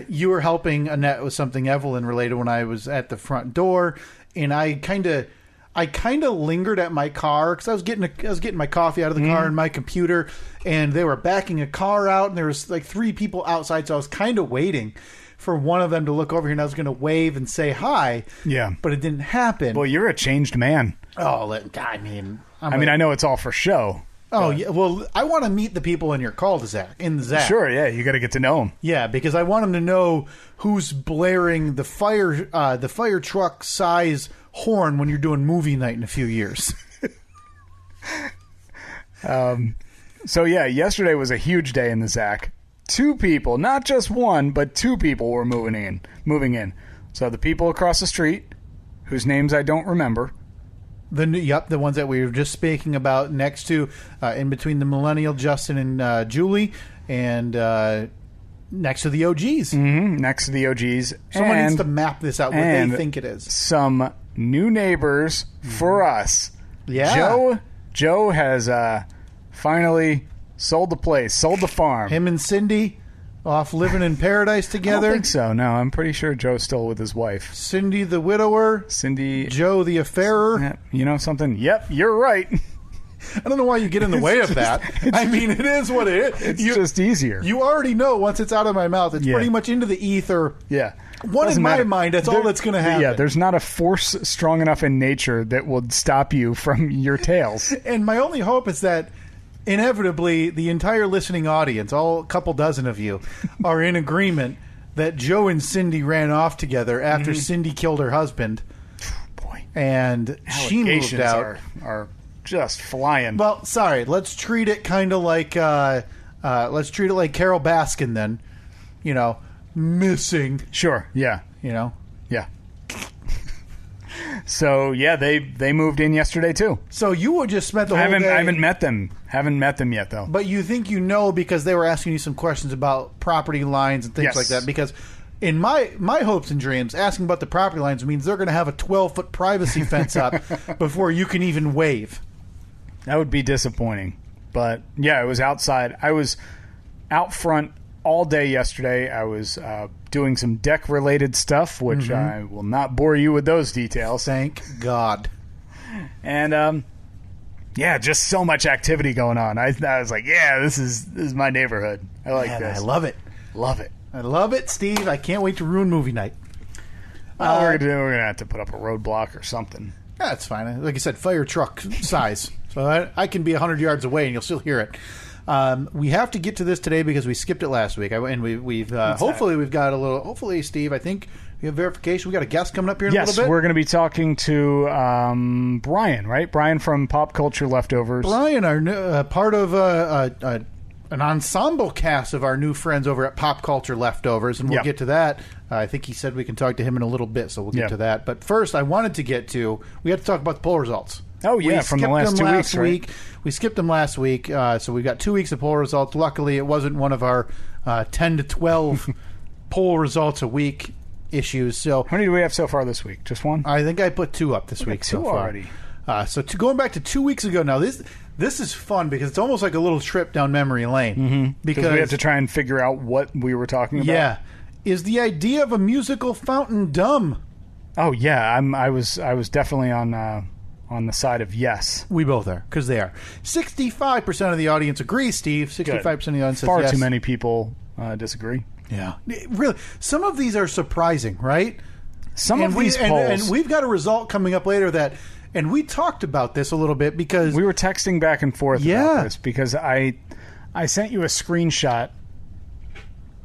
you were helping Annette with something Evelyn related when I was at the front door, and I kind of lingered at my car because I was getting my coffee out of the car and my computer, and they were backing a car out, and there was like 3 people outside, so I was kind of waiting for one of them to look over here, and I was going to wave and say hi. Yeah, but it didn't happen. Well, you're a changed man. Oh, I know it's all for show. Oh, yeah. Well, I want to meet the people in your cul-de-sac, in the Zach. Sure, yeah. You got to get to know them. Yeah, because I want them to know who's blaring the fire truck size horn when you're doing movie night in a few years. So, yeah, yesterday was a huge day in the Zach. 2 people, not just one, but 2 people were moving in. So the people across the street, whose names I don't remember. The ones that we were just speaking about next to, in between the millennial Justin and Julie, and next to the OGs. Mm-hmm, next to the OGs. Someone needs to map this out, what they think it is. Some new neighbors for us. Yeah. Joe has finally sold the place, sold the farm. Him and Cindy off living in paradise together. I don't think so. No, I'm pretty sure Joe's still with his wife. Cindy the widower. Joe the affairer. You know something? Yep, you're right. I don't know why you get in the way of that. I mean, it is what it is. It's just easier. You already know once it's out of my mouth. It's pretty much into the ether. Yeah. In my mind, that's all that's going to happen. Yeah, there's not a force strong enough in nature that will stop you from your tales. And my only hope is that inevitably the entire listening audience, a couple dozen of you, are in agreement that Joe and Cindy ran off together after Cindy killed her husband. Boy. And she moved out. Are just flying. Well, sorry. Let's treat it kind of like Carol Baskin then. You know, missing. Sure. Yeah. You know. Yeah. So yeah, they moved in yesterday too. So you would just spent the whole day. I haven't met them. Haven't met them yet though. But you think you know because they were asking you some questions about property lines and things like that. Because In my hopes and dreams, asking about the property lines means they're going to have a 12-foot privacy fence up before you can even wave. That would be disappointing. But, yeah, it was outside. I was out front all day yesterday. I was doing some deck-related stuff, which I will not bore you with those details. Thank God. And, yeah, just so much activity going on. I was like, yeah, this is my neighborhood. I like this. I love it. Love it. I love it, Steve. I can't wait to ruin movie night. We're going to have to put up a roadblock or something. That's fine. Like I said, fire truck size. So I can be 100 yards away and you'll still hear it. We have to get to this today because we skipped it last week. We've hopefully we've got a little. Hopefully, Steve, I think we have verification. We got a guest coming up here in a little bit. Yes, we're going to be talking to Brian, right? Brian from Pop Culture Leftovers. Brian, our part of an ensemble cast of our new friends over at Pop Culture Leftovers, and we'll get to that. I think he said we can talk to him in a little bit, so we'll get to that. But first, I wanted to get to. We had to talk about the poll results. Oh, yeah, from the last 2 weeks, right? We skipped them last week, so we've got 2 weeks of poll results. Luckily, it wasn't one of our 10 to 12 poll results a week issues. So how many do we have so far this week? Just one? I think I put 2 up this week so far. Already. Going back to 2 weeks ago now, this is fun because it's almost like a little trip down memory lane. Because we have to try and figure out what we were talking about. Yeah. Is the idea of a musical fountain dumb? Oh, yeah. I was definitely on the side of yes. We both are, because they are. 65% of the audience agrees, Steve. 65% of the audience says Far yes. too many people disagree. Yeah. Really, some of these are surprising, right? Some of these polls. And we've got a result coming up later that, and we talked about this a little bit because... We were texting back and forth about this because I sent you a screenshot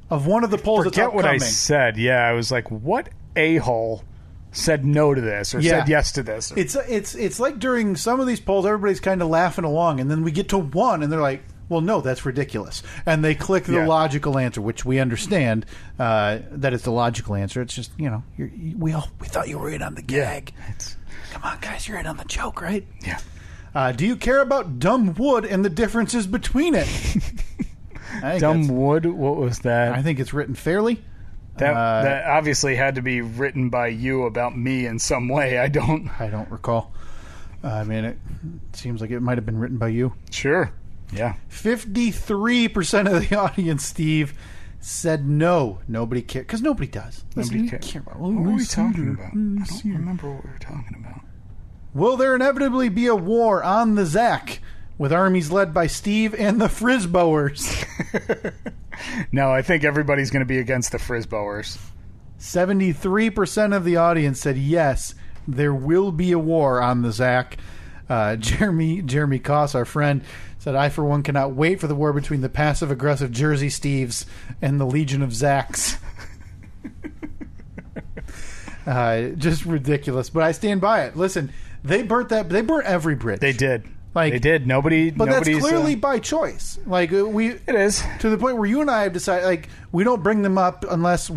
of one of the polls that's upcoming. Forget what I said. Yeah, I was like, what a-hole said no to this or said yes to this? It's like during some of these polls, everybody's kind of laughing along, and then we get to one, and they're like, well, no, that's ridiculous. And they click the logical answer, which we understand that it's the logical answer. It's just, we thought you were in on the gag. Yeah. Come on, guys, you're in on the joke, right? Yeah. Do you care about dumb wood and the differences between it? Dumb wood? What was that? I think it's written fairly. That obviously had to be written by you about me in some way. I don't recall. I mean, it seems like it might have been written by you. Sure. Yeah. 53% of the audience, Steve, said no. Nobody cares. Because nobody does. Nobody cares. What were we talking about? I don't remember what we were talking about. Will there inevitably be a war on the Zach with armies led by Steve and the Frisbowers? No, I think everybody's going to be against the Frisbowers. 73% of the audience said yes, there will be a war on the Zach. Jeremy Koss, our friend, said, I, for one, cannot wait for the war between the passive-aggressive Jersey Steves and the Legion of Zacks. Just ridiculous. But I stand by it. Listen, they burnt every bridge. They did. They did. But that's clearly by choice. It is to the point where you and I have decided, we don't bring them up unless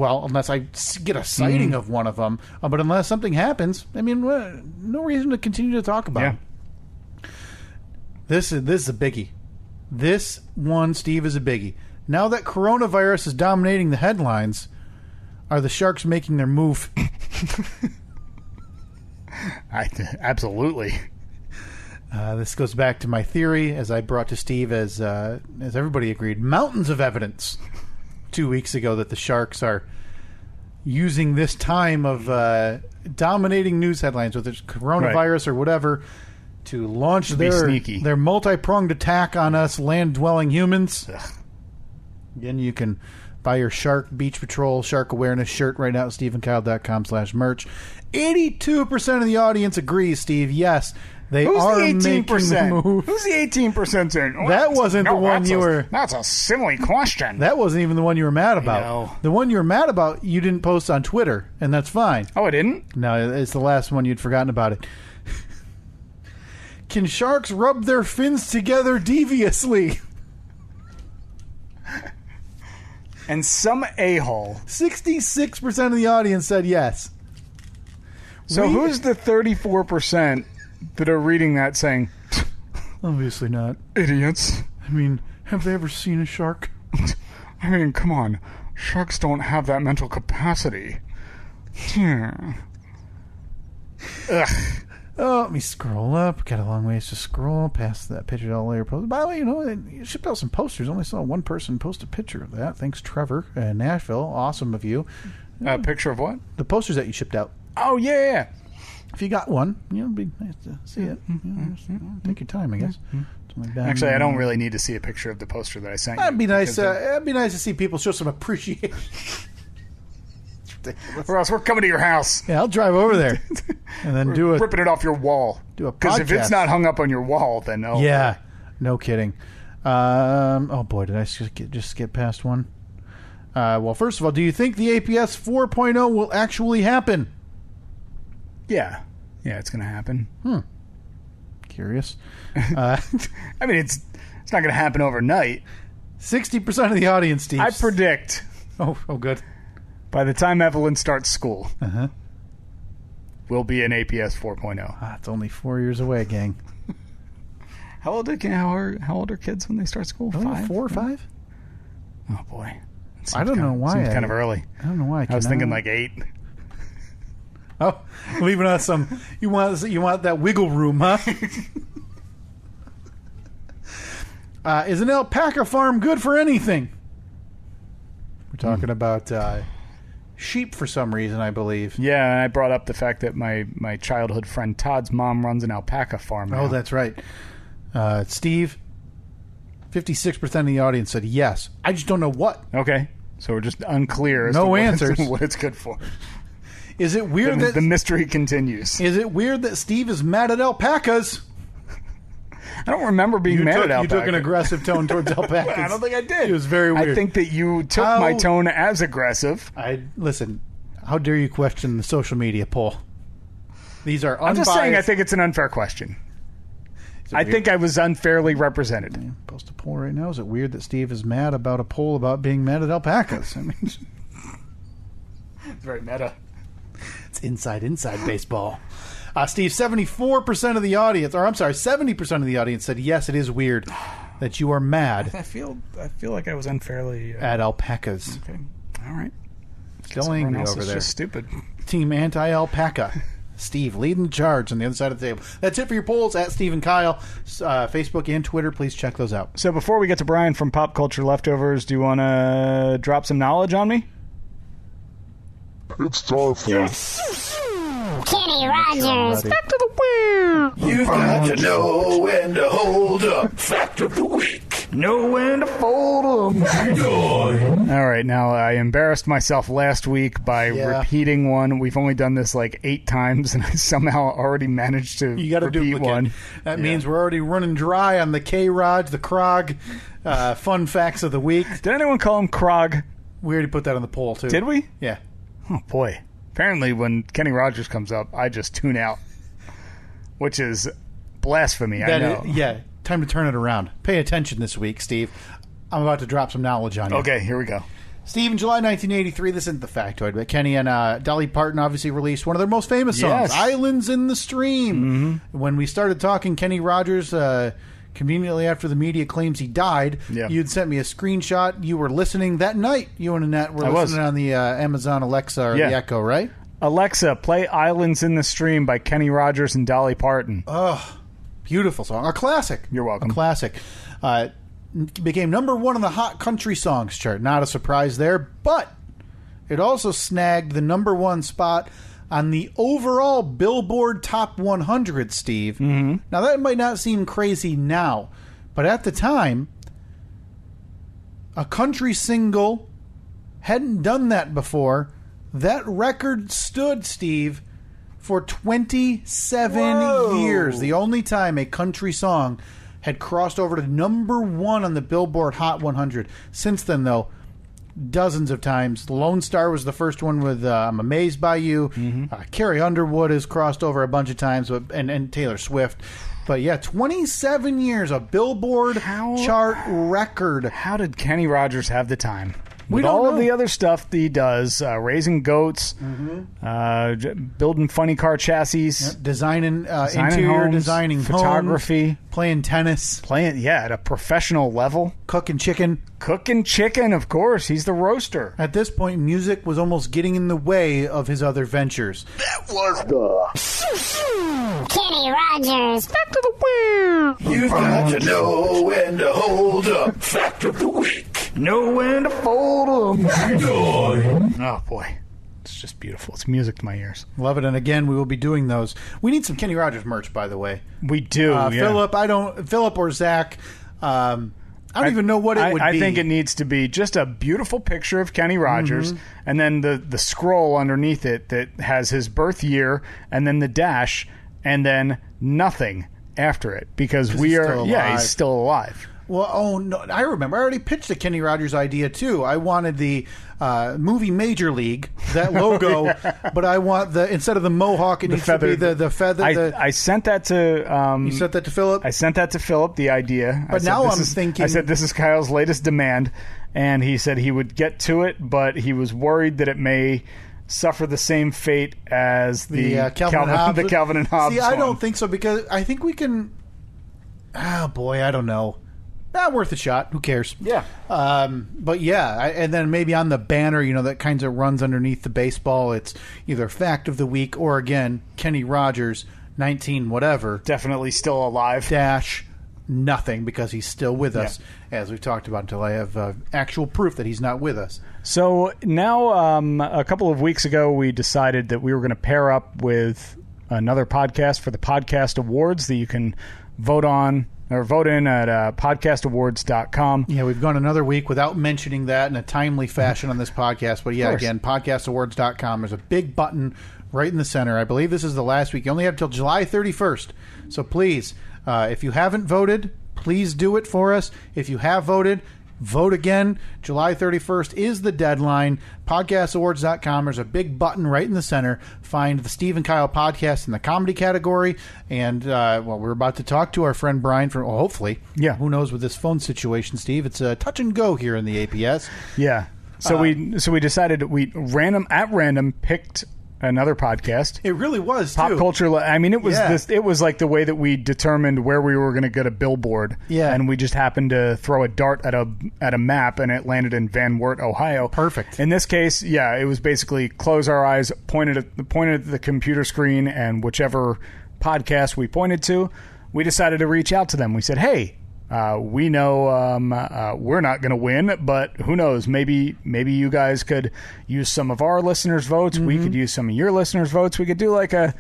I get a sighting of one of them. But unless something happens, I mean, no reason to continue to talk about it. This is a biggie. This one, Steve, is a biggie. Now that coronavirus is dominating the headlines, are the Sharks making their move? Absolutely. This goes back to my theory, as I brought to Steve, as everybody agreed, mountains of evidence 2 weeks ago that the Sharks are using this time of dominating news headlines, whether it's coronavirus or whatever, to launch their multi-pronged attack on us land-dwelling humans. Ugh. Again, you can buy your Shark Beach Patrol Shark Awareness shirt right now at SteveandKyle.com/merch. 82% of the audience agrees, Steve. Yes, they are making the move. Who's the 18% saying? That wasn't the one you were... That's a silly question. That wasn't even the one you were mad about. I know. The one you were mad about, you didn't post on Twitter, and that's fine. Oh, I didn't? No, it's the last one you'd forgotten about it. Can sharks rub their fins together deviously? And some a-hole. 66% of the audience said yes. So who's the 34% that are reading that saying, obviously not. Idiots. I mean, have they ever seen a shark? I mean, come on. Sharks don't have that mental capacity. Ugh. Oh, let me scroll up. Got a long ways to scroll past that picture all layer post. By the way, you shipped out some posters. Only saw one person post a picture of that. Thanks, Trevor, Nashville. Awesome of you. A picture of what? The posters that you shipped out. Oh, yeah. If you got one, it'd be nice to see it. Take your time, I guess. Actually, I don't really need to see a picture of the poster that I sent you. That'd be nice. It'd be nice to see people show some appreciation. Or else we're coming to your house. Yeah, I'll drive over there and then ripping it off your wall. Do a podcast. Because if it's not hung up on your wall, then no. Yeah, no kidding. Oh boy, did I just skip past one? Well, first of all, do you think the APS 4.0 will actually happen? Yeah, it's going to happen. Curious. I mean, it's not going to happen overnight. 60% of the audience, Steve. I predict. Oh, good. By the time Evelyn starts school, we'll be in APS 4.0. It's only 4 years away, gang. How old are kids when they start school? 5? 4 or 5? Oh boy, I don't know why. Seems kind of early. I don't know why. I was thinking like 8. Oh, leaving us some. You want that wiggle room, huh? Is an alpaca farm good for anything? We're talking about sheep for some reason, I believe. Yeah, and I brought up the fact that my childhood friend Todd's mom runs an alpaca farm now. Oh, that's right. Steve, 56% of the audience said yes. I just don't know what. Okay, so we're just unclear as no to answers. What it's good for. Is it weird that the mystery continues? Is it weird that Steve is mad at alpacas? I don't remember being mad at alpacas. You took an aggressive tone towards alpacas. I don't think I did. It was very weird. I think that you took my tone as aggressive. Listen, how dare you question the social media poll? These are unbiased. I'm just saying I think it's an unfair question. I think I was unfairly represented. Yeah, post a poll right now. Is it weird that Steve is mad about a poll about being mad at alpacas? I mean, it's very meta. It's inside baseball. Steve, 74% of the audience, or I'm sorry, 70% of the audience said yes, it is weird that you are mad. I feel like I was unfairly at alpacas. Okay, all right. Still angry over there. Just stupid. Team anti-alpaca. Steve leading the charge on the other side of the table. That's it for your polls at Steve and Kyle. Facebook and Twitter, please check those out. So before we get to Brian from Pop Culture Leftovers, do you want to drop some knowledge on me? It's time for Kenny Rogers. Fact of the week. You got to know when to hold up. Fact of the week. Know when to fold 'em. All right, now I embarrassed myself last week by repeating one. We've only done this like 8 times, and I somehow already managed to repeat one. That means we're already running dry on the K-Rod, the Krog, fun facts of the week. Did anyone call him Krog? We already put that on the poll, too. Did we? Yeah. Oh, boy. Apparently, when Kenny Rogers comes up, I just tune out, which is blasphemy, I know. Time to turn it around. Pay attention this week, Steve. I'm about to drop some knowledge on you. Okay, here we go. Steve, in July 1983, this isn't the factoid, but Kenny and Dolly Parton obviously released one of their most famous songs, Islands in the Stream. Mm-hmm. When we started talking, Kenny Rogers, conveniently after the media claims he died, you'd sent me a screenshot. You were listening that night. You and Annette were listening on the Amazon Alexa or the Echo, right? Alexa, play Islands in the Stream by Kenny Rogers and Dolly Parton. Oh, beautiful song. A classic. You're welcome. A classic. Became number 1 on the Hot Country Songs chart. Not a surprise there, but it also snagged the number 1 spot on the overall Billboard Top 100, Steve. Mm-hmm. Now, that might not seem crazy now, but at the time, a country single hadn't done that before. That record stood, Steve, for 27 years. The only time a country song had crossed over to number 1 on the Billboard Hot 100. Since then, though, dozens of times. Lone Star was the first one with I'm Amazed by You. Mm-hmm. Carrie Underwood has crossed over a bunch of times, and Taylor Swift. But yeah, 27 years, a Billboard chart record. How did Kenny Rogers have the time? with don't all know. of the other stuff that he does, raising goats, building funny car chassis, Designing interior homes, designing photography, homes, playing tennis, at a professional level. cooking chicken. Cooking chicken, of course. He's the roaster. At this point, music was almost getting in the way of his other ventures. Kenny Rogers. Back to the wheel. You've got to know when to hold up. Fact of the week. Know when to fold 'em. Oh, boy. It's just beautiful. It's music to my ears. Love it. And again, we will be doing those. We need some Kenny Rogers merch, by the way. We do. Philip or Zach. I don't even know what it would be. I think it needs to be just a beautiful picture of Kenny Rogers, and then the scroll underneath it that has his birth year, and then the dash, and then nothing after it, because he's still alive. Well, no, I remember. I already pitched a Kenny Rogers idea, too. I wanted the movie Major League, that logo, but I want instead of the mohawk, it needs to be the feather. I sent that to... you sent that to Philip? I sent that to Philip, the idea. But now I'm thinking... I said, this is Kyle's latest demand, and he said he would get to it, but he was worried that it may suffer the same fate as the Calvin and Hobbes See, I one. don't think so, because I think we can... Oh, boy, I don't know. Not worth a shot. Who cares? Yeah. But yeah, and then maybe on the banner, that kind of runs underneath the baseball, it's either Fact of the Week or, again, Kenny Rogers, 19 whatever. Definitely still alive. Dash nothing, because he's still with us, as we've talked about, until I have actual proof that he's not with us. So now, a couple of weeks ago, we decided that we were going to pair up with another podcast for the Podcast Awards that you can vote in at podcastawards.com. Yeah, we've gone another week without mentioning that in a timely fashion on this podcast. But yeah, again, podcastawards.com. There's a big button right in the center. I believe this is the last week. You only have until July 31st. So please, if you haven't voted, please do it for us. If you have voted, vote again. July 31st is the deadline. Podcastawards.com. There's a big button right in the center. Find the Steve and Kyle podcast in the comedy category. And, we're about to talk to our friend Brian from, hopefully. Yeah. Who knows with this phone situation, Steve? It's a touch and go here in the APS. Yeah. So we decided we random picked another podcast. It really was, Pop too. culture. I mean, it was it was like the way that we determined where we were going to get a billboard. Yeah. And we just happened to throw a dart at a map, and it landed in Van Wert, Ohio. Perfect. In this case, it was basically close our eyes, pointed at the computer screen, and whichever podcast we pointed to, we decided to reach out to them. We said, hey, we know we're not going to win, but who knows? Maybe you guys could use some of our listeners' votes. We could use some of your listeners' votes. We could do like a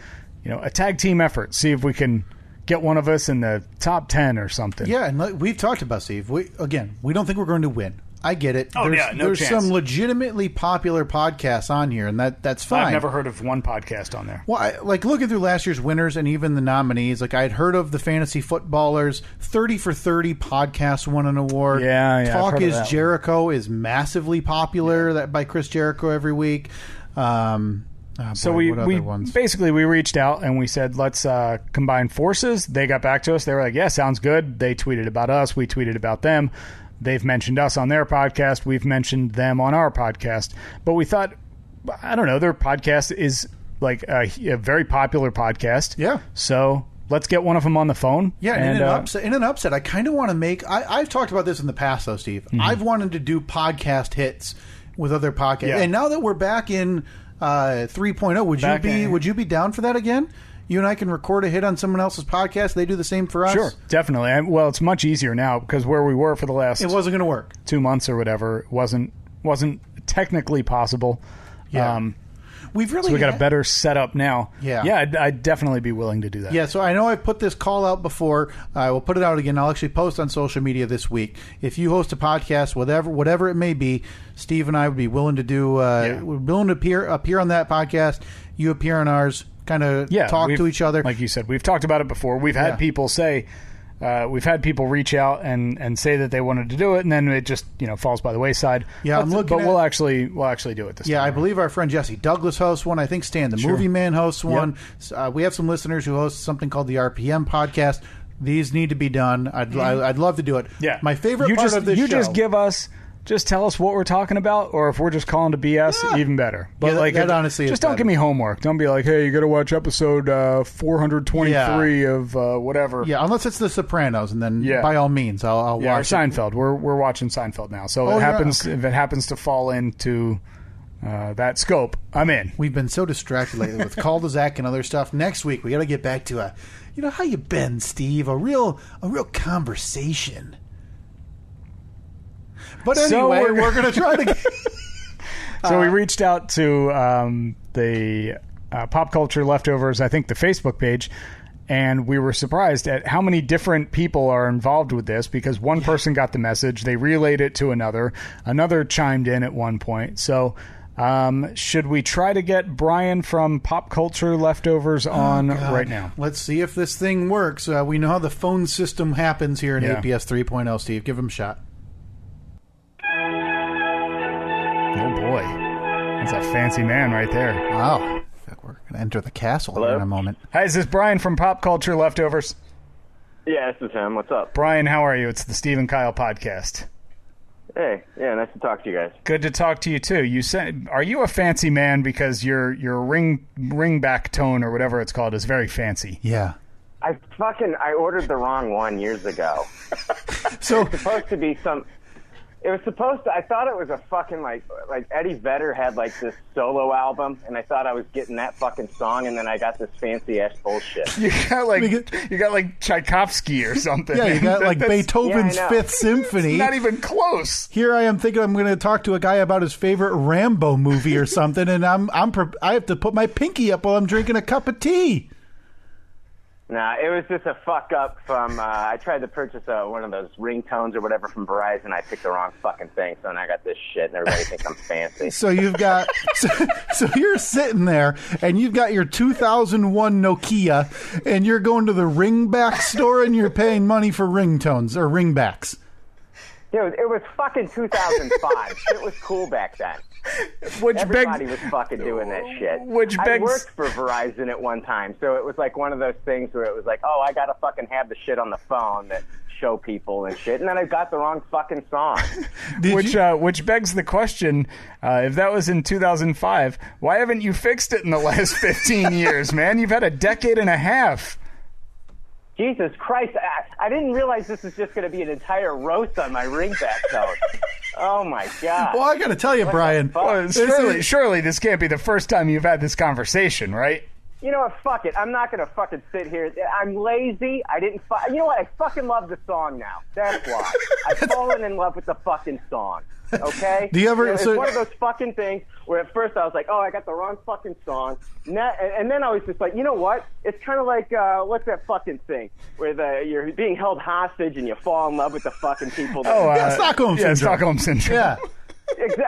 tag team effort. See if we can get one of us in the top 10 or something. Yeah, and we've talked about, Steve. We don't think we're going to win. I get it. Oh, there's chance. some legitimately popular podcasts on here, and that's fine. I've never heard of one podcast on there. Well, looking through last year's winners and even the nominees, I'd heard of the Fantasy Footballers. 30 for 30 podcast won an award. Yeah. Talk is Jericho is massively popular. That by Chris Jericho every week. So we basically reached out and we said, let's combine forces. They got back to us. They were like, yeah, sounds good. They tweeted about us. We tweeted about them. They've mentioned us on their podcast. We've mentioned them on our podcast. But we thought, I don't know, their podcast is like a very popular podcast. Yeah. So let's get one of them on the phone. Yeah, and in an upset, I kind of want to make... I've talked about this in the past, though, Steve. I've wanted to do podcast hits with other podcasts. Yeah. And now that we're back in 3.0, would you be down for that again? You and I can record a hit on someone else's podcast. They do the same for us. Sure, definitely. It's much easier now because where we were for the last... It wasn't going to work. 2 months or whatever. It wasn't technically possible. Yeah. We got a better setup now. Yeah. I'd definitely be willing to do that. Yeah, so I know I put this call out before. I will put it out again. I'll actually post on social media this week. If you host a podcast, whatever it may be, Steve and I would be willing to do. We're willing to appear on that podcast. You appear on ours. Kind of talk to each other. Like you said, we've talked about it before. We've had people say, we've had people reach out and say that they wanted to do it, and then it just falls by the wayside. Yeah, we'll actually do it this time. Yeah, I believe our friend Jesse Douglas hosts one. I think Stan the Movie Man hosts one. Yep. We have some listeners who host something called the RPM podcast. These need to be done. I'd love to do it. Yeah, my favorite part of this show. You just give us just tell us what we're talking about, or if we're just calling to BS, even better. But that honestly is just don't better. give me homework. Don't be like, hey, you got to watch episode 423 of whatever. Yeah, unless it's The Sopranos, and then by all means, I'll Or watch Seinfeld. We're watching Seinfeld now. So if it happens to fall into that scope, I'm in. We've been so distracted lately with Call to Zach and other stuff. Next week, we got to get back to how you been, Steve? A real conversation. But anyway, we're going to try to. So we reached out to the Pop Culture Leftovers, I think the Facebook page, and we were surprised at how many different people are involved with this, because one person got the message, they relayed it to another chimed in at one point. So should we try to get Brian from Pop Culture Leftovers on right now? Let's see if this thing works. We know how the phone system happens here in APS 3.0, Steve. Give him a shot. Oh, boy. That's a fancy man right there. Wow. We're going to enter the castle here in a moment. Hi, is this Brian from Pop Culture Leftovers? Yeah, this is him. What's up? Brian, how are you? It's the Steve and Kyle podcast. Hey, yeah, nice to talk to you guys. Good to talk to you, too. You said, are you a fancy man because your ring back tone or whatever it's called is very fancy? Yeah. I ordered the wrong one years ago. So It's supposed to be some... It was supposed to... I thought it was a fucking, like Eddie Vedder had, like, this solo album, and I thought I was getting that fucking song, and then I got this fancy-ass bullshit. You got like Tchaikovsky or something. Yeah, you got, like, Beethoven's Fifth Symphony. It's not even close. Here I am thinking I'm going to talk to a guy about his favorite Rambo movie or something, and I have to put my pinky up while I'm drinking a cup of tea. Nah, it was just a fuck up from, I tried to purchase one of those ringtones or whatever from Verizon. I picked the wrong fucking thing, so now I got this shit, and everybody thinks I'm fancy. So you've got, so you're sitting there, and you've got your 2001 Nokia, and you're going to the ringback store, and you're paying money for ringtones, or ringbacks. Dude, it was fucking 2005. Shit was cool back then. Everybody was fucking doing that shit. I worked for Verizon at one time, so it was like one of those things where it was like, oh, I gotta fucking have the shit on the phone that show people and shit, and then I got the wrong fucking song. Which begs the question, if that was in 2005, why haven't you fixed it in the last 15 years, man? You've had a decade and a half. Jesus Christ, I didn't realize this was just going to be an entire roast on my ringback tone. Oh, my God. Well, I got to tell you, Brian. Surely this can't be the first time you've had this conversation, right? You know what? Fuck it. I'm not going to fucking sit here. I'm lazy. You know what? I fucking love the song now. That's why. I've fallen in love with the fucking song. Okay? Do you ever... It's one of those fucking things where at first I was like, oh, I got the wrong fucking song. And then I was just like, you know what? It's kind of like, what's that fucking thing? Where you're being held hostage and you fall in love with the fucking people. Stockholm Syndrome. Stockholm Syndrome. Yeah.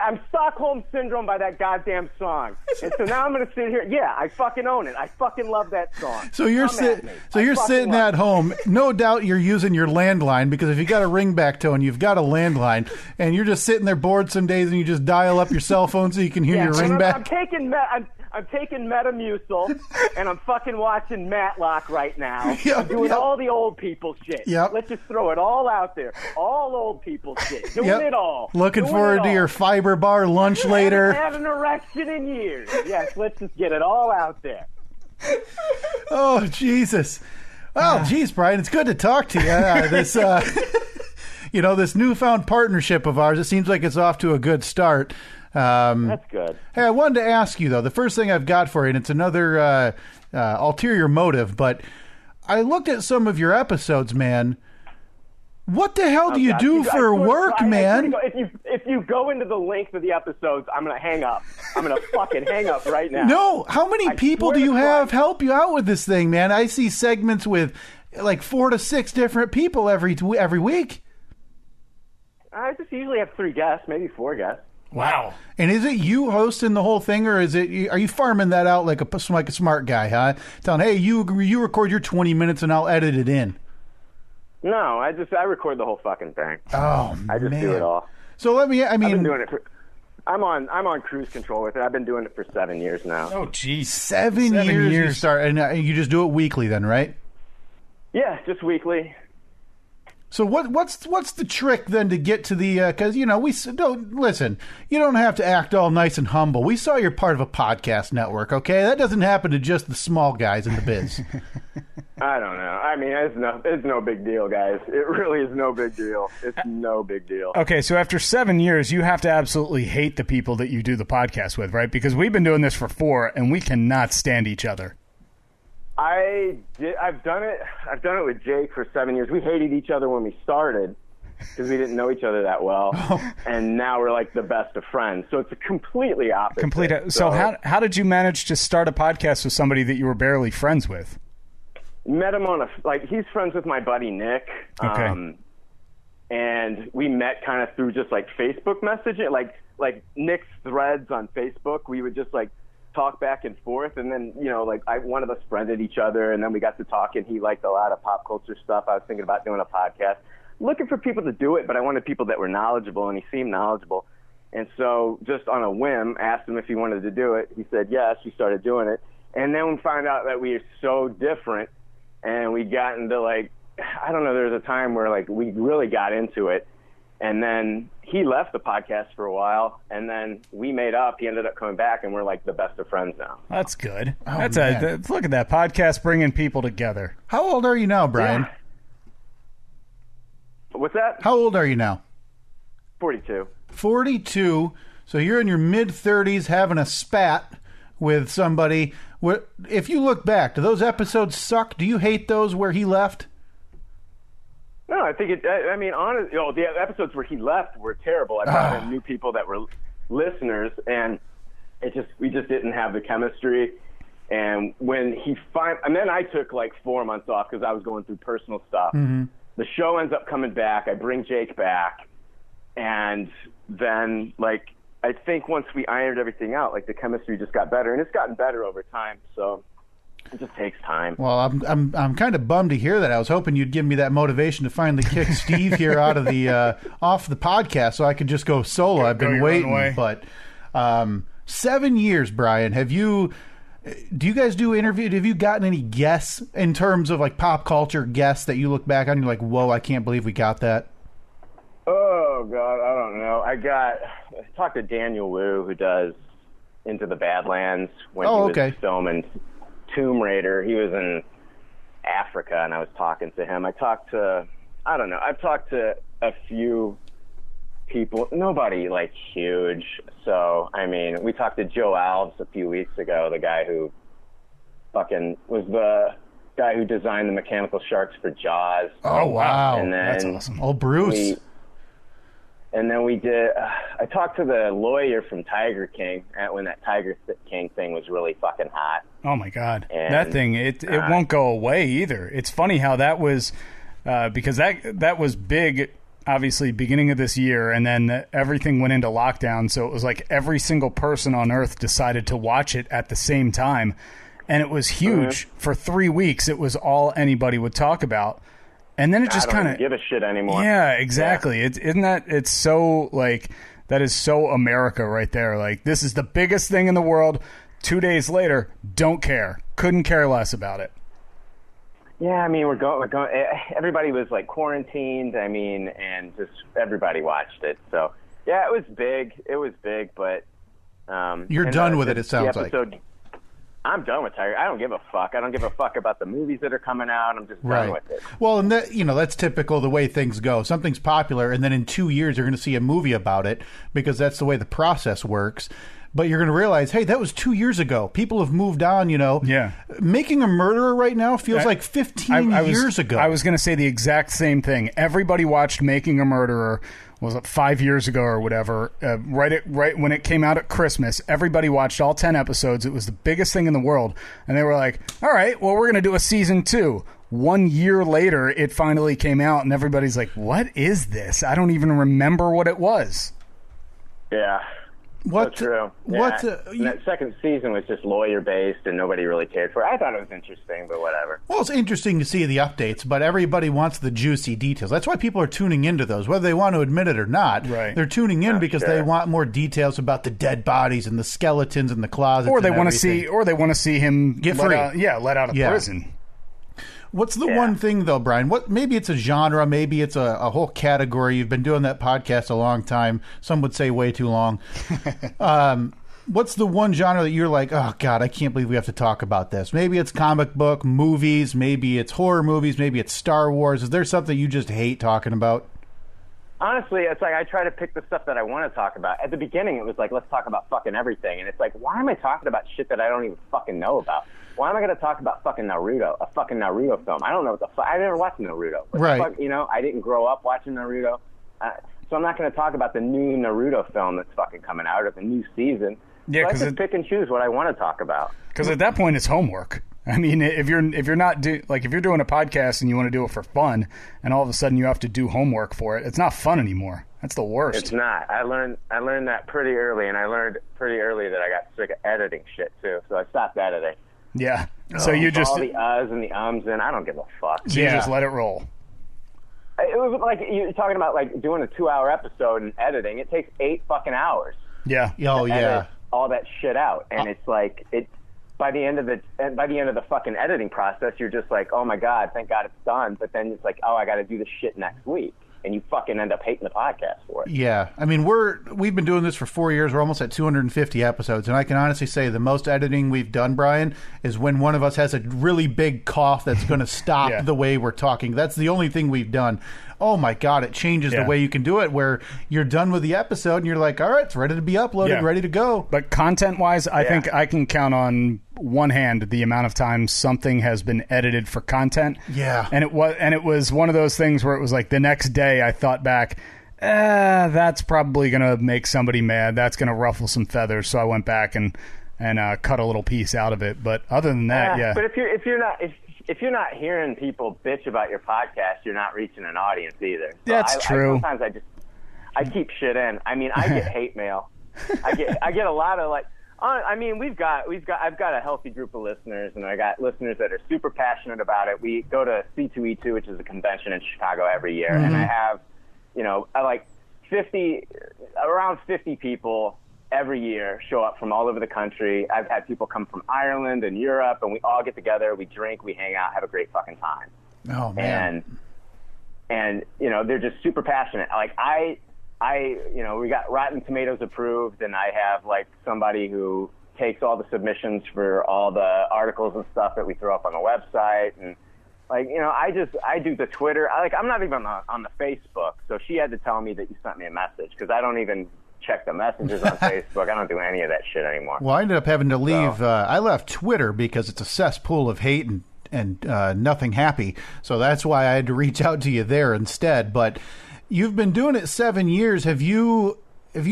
I'm Stockholm Syndrome by that goddamn song. And so now I'm going to sit here. Yeah, I fucking own it. I fucking love that song. So you're sitting at home. No doubt you're using your landline, because if you got a ringback tone, you've got a landline, and you're just sitting there bored some days and you just dial up your cell phone so you can hear your ringback. I'm taking Metamucil, and I'm fucking watching Matlock right now. Yep, I'm doing all the old people shit. Yep. Let's just throw it all out there. All old people shit. Doing it all. Looking forward to your fiber bar lunch later. I haven't had an erection in years. Yes, let's just get it all out there. Oh, Jesus. Oh, geez, Brian, it's good to talk to you. This, this newfound partnership of ours, it seems like it's off to a good start. That's good. Hey, I wanted to ask you, though, the first thing I've got for you, and it's another ulterior motive, but I looked at some of your episodes, man. What the hell do you do for work, man? If you go into the length of the episodes, I'm going to hang up. I'm going to fucking hang up right now. No, how many people do you have help you out with this thing, man? I see segments with like 4 to 6 different people every week. I just usually have 3 guests, maybe 4 guests. Wow. And is it you hosting the whole thing, or are you farming that out like a smart guy, huh? Telling, hey, you record your 20 minutes and I'll edit it in. No, I record the whole fucking thing. Oh, I just do it all. So I've been doing it I'm on cruise control with it. I've been doing it for 7 years now. Oh, geez. 7 years you start, and you just do it weekly then, right? Yeah, just weekly. So what's the trick then to get to the, because, you know, we don't, listen, you don't have to act all nice and humble. We saw you're part of a podcast network, okay? That doesn't happen to just the small guys in the biz. I don't know. I mean, it's no big deal, guys. It really is no big deal. It's no big deal. Okay, so after 7 years, you have to absolutely hate the people that you do the podcast with, right? Because we've been doing this for 4, and we cannot stand each other. I've done it with Jake for 7 years. We hated each other when we started because we didn't know each other that well, and now we're like the best of friends. So it's a completely opposite. So how did you manage to start a podcast with somebody that you were barely friends with? Met him on he's friends with my buddy Nick. Okay. And we met kind of through just like Facebook messaging, like Nick's threads on Facebook. We would just like talk back and forth, and then, you know, like one of us friended each other, and then we got to talking. He liked a lot of pop culture stuff. I was thinking about doing a podcast, looking for people to do it, but I wanted people that were knowledgeable, and he seemed knowledgeable. And so just on a whim, asked him if he wanted to do it. He said yes. We started doing it, and then we found out that we are so different, and we got into like, I don't know, there was a time where like we really got into it. And then he left the podcast for a while, and then we made up. He ended up coming back, and we're like the best of friends now. That's good. Look at that podcast bringing people together. How old are you now, Brian? Yeah. What's that? How old are you now? 42. 42. So you're in your mid-30s having a spat with somebody. If you look back, do those episodes suck? Do you hate those where he left? No, I think honestly, the episodes where he left were terrible. I brought in new people that were listeners, and we just didn't have the chemistry. And when and then I took like 4 months off because I was going through personal stuff. Mm-hmm. The show ends up coming back. I bring Jake back, and then like I think once we ironed everything out, like the chemistry just got better, and it's gotten better over time. So. It just takes time. Well, I'm kind of bummed to hear that. I was hoping you'd give me that motivation to finally kick Steve here out of the off the podcast so I could just go solo. I've been waiting, but 7 years, Brian. Do you guys do interviews? Have you gotten any guests in terms of like pop culture guests that you look back on and you're like, whoa, I can't believe we got that? Oh God, I don't know. I talked to Daniel Wu, who does Into the Badlands when he was filming Tomb Raider. He was in Africa, and I was talking to him. I've talked to a few people, nobody like huge. So, I mean, we talked to Joe Alves a few weeks ago, the guy who fucking was the guy who designed the mechanical sharks for Jaws. Oh, wow. And then that's awesome. Oh, Bruce. I talked to the lawyer from Tiger King when that Tiger King thing was really fucking hot. Oh my God. And that thing, it won't go away either. It's funny how that was, because that was big, obviously, beginning of this year, and then everything went into lockdown, so it was like every single person on Earth decided to watch it at the same time, and it was huge. For 3 weeks. It was all anybody would talk about. And then it just kind of give a shit anymore. Yeah, exactly. Yeah. It's so like, that is so America right there. Like, this is the biggest thing in the world. 2 days later, don't care. Couldn't care less about it. Yeah, I mean, we're going. Everybody was like quarantined. I mean, and just everybody watched it. So yeah, it was big. But you're done with it. It sounds like. I'm done with Tiger. I don't give a fuck. I don't give a fuck about the movies that are coming out. I'm just done with it. Well, and that's typical the way things go. Something's popular, and then in 2 years you're going to see a movie about it because that's the way the process works. But you're going to realize, hey, that was 2 years ago. People have moved on, Yeah. Making a Murderer right now feels like 15 years ago. I was going to say the exact same thing. Everybody watched Making a Murderer. Was it 5 years ago or whatever? Right when it came out at Christmas, everybody watched all 10 episodes. It was the biggest thing in the world, and they were like, "All right, well, we're going to do a season 2." 1 year later, it finally came out, and everybody's like, "What is this? I don't even remember what it was." Yeah. That's true. That second season was just lawyer-based, and nobody really cared for it. I thought it was interesting, but whatever. Well, it's interesting to see the updates, but everybody wants the juicy details. That's why people are tuning into those, whether they want to admit it or not. Right. They're tuning in because they want more details about the dead bodies and the skeletons in the closets. Or they want to see him get free. Let out of prison. What's the one thing, though, Brian? Maybe it's a genre, maybe it's a whole category. You've been doing that podcast a long time. Some would say way too long. What's the one genre that you're like, oh, God, I can't believe we have to talk about this? Maybe it's comic book, movies, maybe it's horror movies, maybe it's Star Wars. Is there something you just hate talking about? Honestly, it's like I try to pick the stuff that I want to talk about. At the beginning, it was like, let's talk about fucking everything. And it's like, why am I talking about shit that I don't even fucking know about? Why am I going to talk about fucking Naruto, a fucking Naruto film? I don't know what the fuck. I never watched Naruto. Right. Fuck, I didn't grow up watching Naruto. So I'm not going to talk about the new Naruto film that's fucking coming out or the new season. Yeah, so I just pick and choose what I want to talk about. Because at that point, it's homework. I mean, if you're not if you're doing a podcast and you want to do it for fun, and all of a sudden you have to do homework for it, it's not fun anymore. That's the worst. It's not. I learned that pretty early, and I learned pretty early that I got sick of editing shit too. So I stopped editing. Yeah. So you just all the uhs and the ums, and I don't give a fuck. So you just let it roll. It was like you're talking about like doing a 2-hour episode and editing. It takes 8 fucking hours. Yeah. Oh yeah. All that shit out, and it's like it. By the end of the fucking editing process, you're just like, oh my God, thank God it's done. But then it's like, oh, I got to do this shit next week. And you fucking end up hating the podcast for it. Yeah. I mean, we've been doing this for 4 years. We're almost at 250 episodes. And I can honestly say the most editing we've done, Brian, is when one of us has a really big cough that's going to stop the way we're talking. That's the only thing we've done. Oh, my God, it changes the way you can do it, where you're done with the episode and you're like, all right, it's ready to be uploaded, ready to go. But content-wise, I think I can count on one hand the amount of times something has been edited for content. Yeah. And it was one of those things where it was like the next day I thought back, that's probably going to make somebody mad. That's going to ruffle some feathers. So I went back and cut a little piece out of it. But other than that, But if you're not hearing people bitch about your podcast, you're not reaching an audience either. So That's true. Sometimes I keep shit in. I mean, I get hate mail. I get a lot of like. I mean, I've got a healthy group of listeners, and I got listeners that are super passionate about it. We go to C2E2, which is a convention in Chicago every year, and I have, around 50 people every year show up from all over the country. I've had people come from Ireland and Europe, and we all get together, we drink, we hang out, have a great fucking time. Oh man! And they're just super passionate. Like we got Rotten Tomatoes approved, and I have like somebody who takes all the submissions for all the articles and stuff that we throw up on the website, and I do the Twitter. I'm not even on the Facebook, so she had to tell me that you sent me a message because I don't even check the messages on Facebook. I don't do any of that shit anymore. Well, I ended up having to leave. I left Twitter because it's a cesspool of hate and nothing happy. So that's why I had to reach out to you there instead. But you've been doing it 7 years. Have you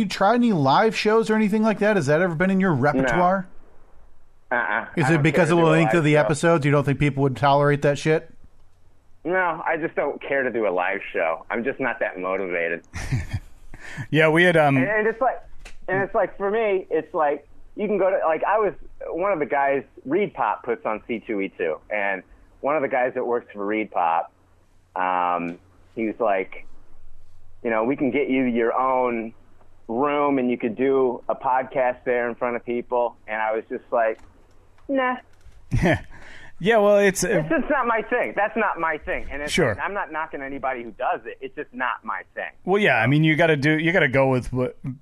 tried any live shows or anything like that? Has that ever been in your repertoire? No. Is it because of the length of the episodes? You don't think people would tolerate that shit? No, I just don't care to do a live show. I'm just not that motivated. Yeah, we had and it's like for me, it's like you can go to I was one of the guys Reed Pop puts on C2E2, and one of the guys that works for Reed Pop, he was like, we can get you your own room and you could do a podcast there in front of people, and I was just like, nah. Yeah, well, it's just not my thing. That's not my thing. And sure. I'm not knocking anybody who does it. It's just not my thing. Well, yeah, I mean, you got to go with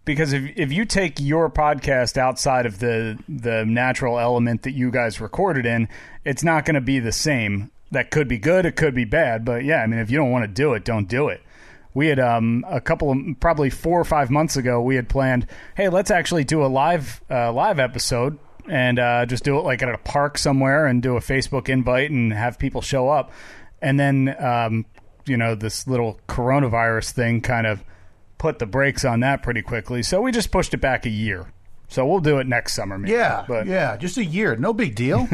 because if you take your podcast outside of the natural element that you guys recorded in, it's not going to be the same. That could be good, it could be bad, but yeah, I mean, if you don't want to do it, don't do it. We had a couple of probably 4 or 5 months ago, we had planned, hey, let's actually do a live episode. And just do it like at a park somewhere and do a Facebook invite and have people show up. And then, this little coronavirus thing kind of put the brakes on that pretty quickly. So we just pushed it back a year. So we'll do it next summer, maybe. Yeah, just a year. No big deal.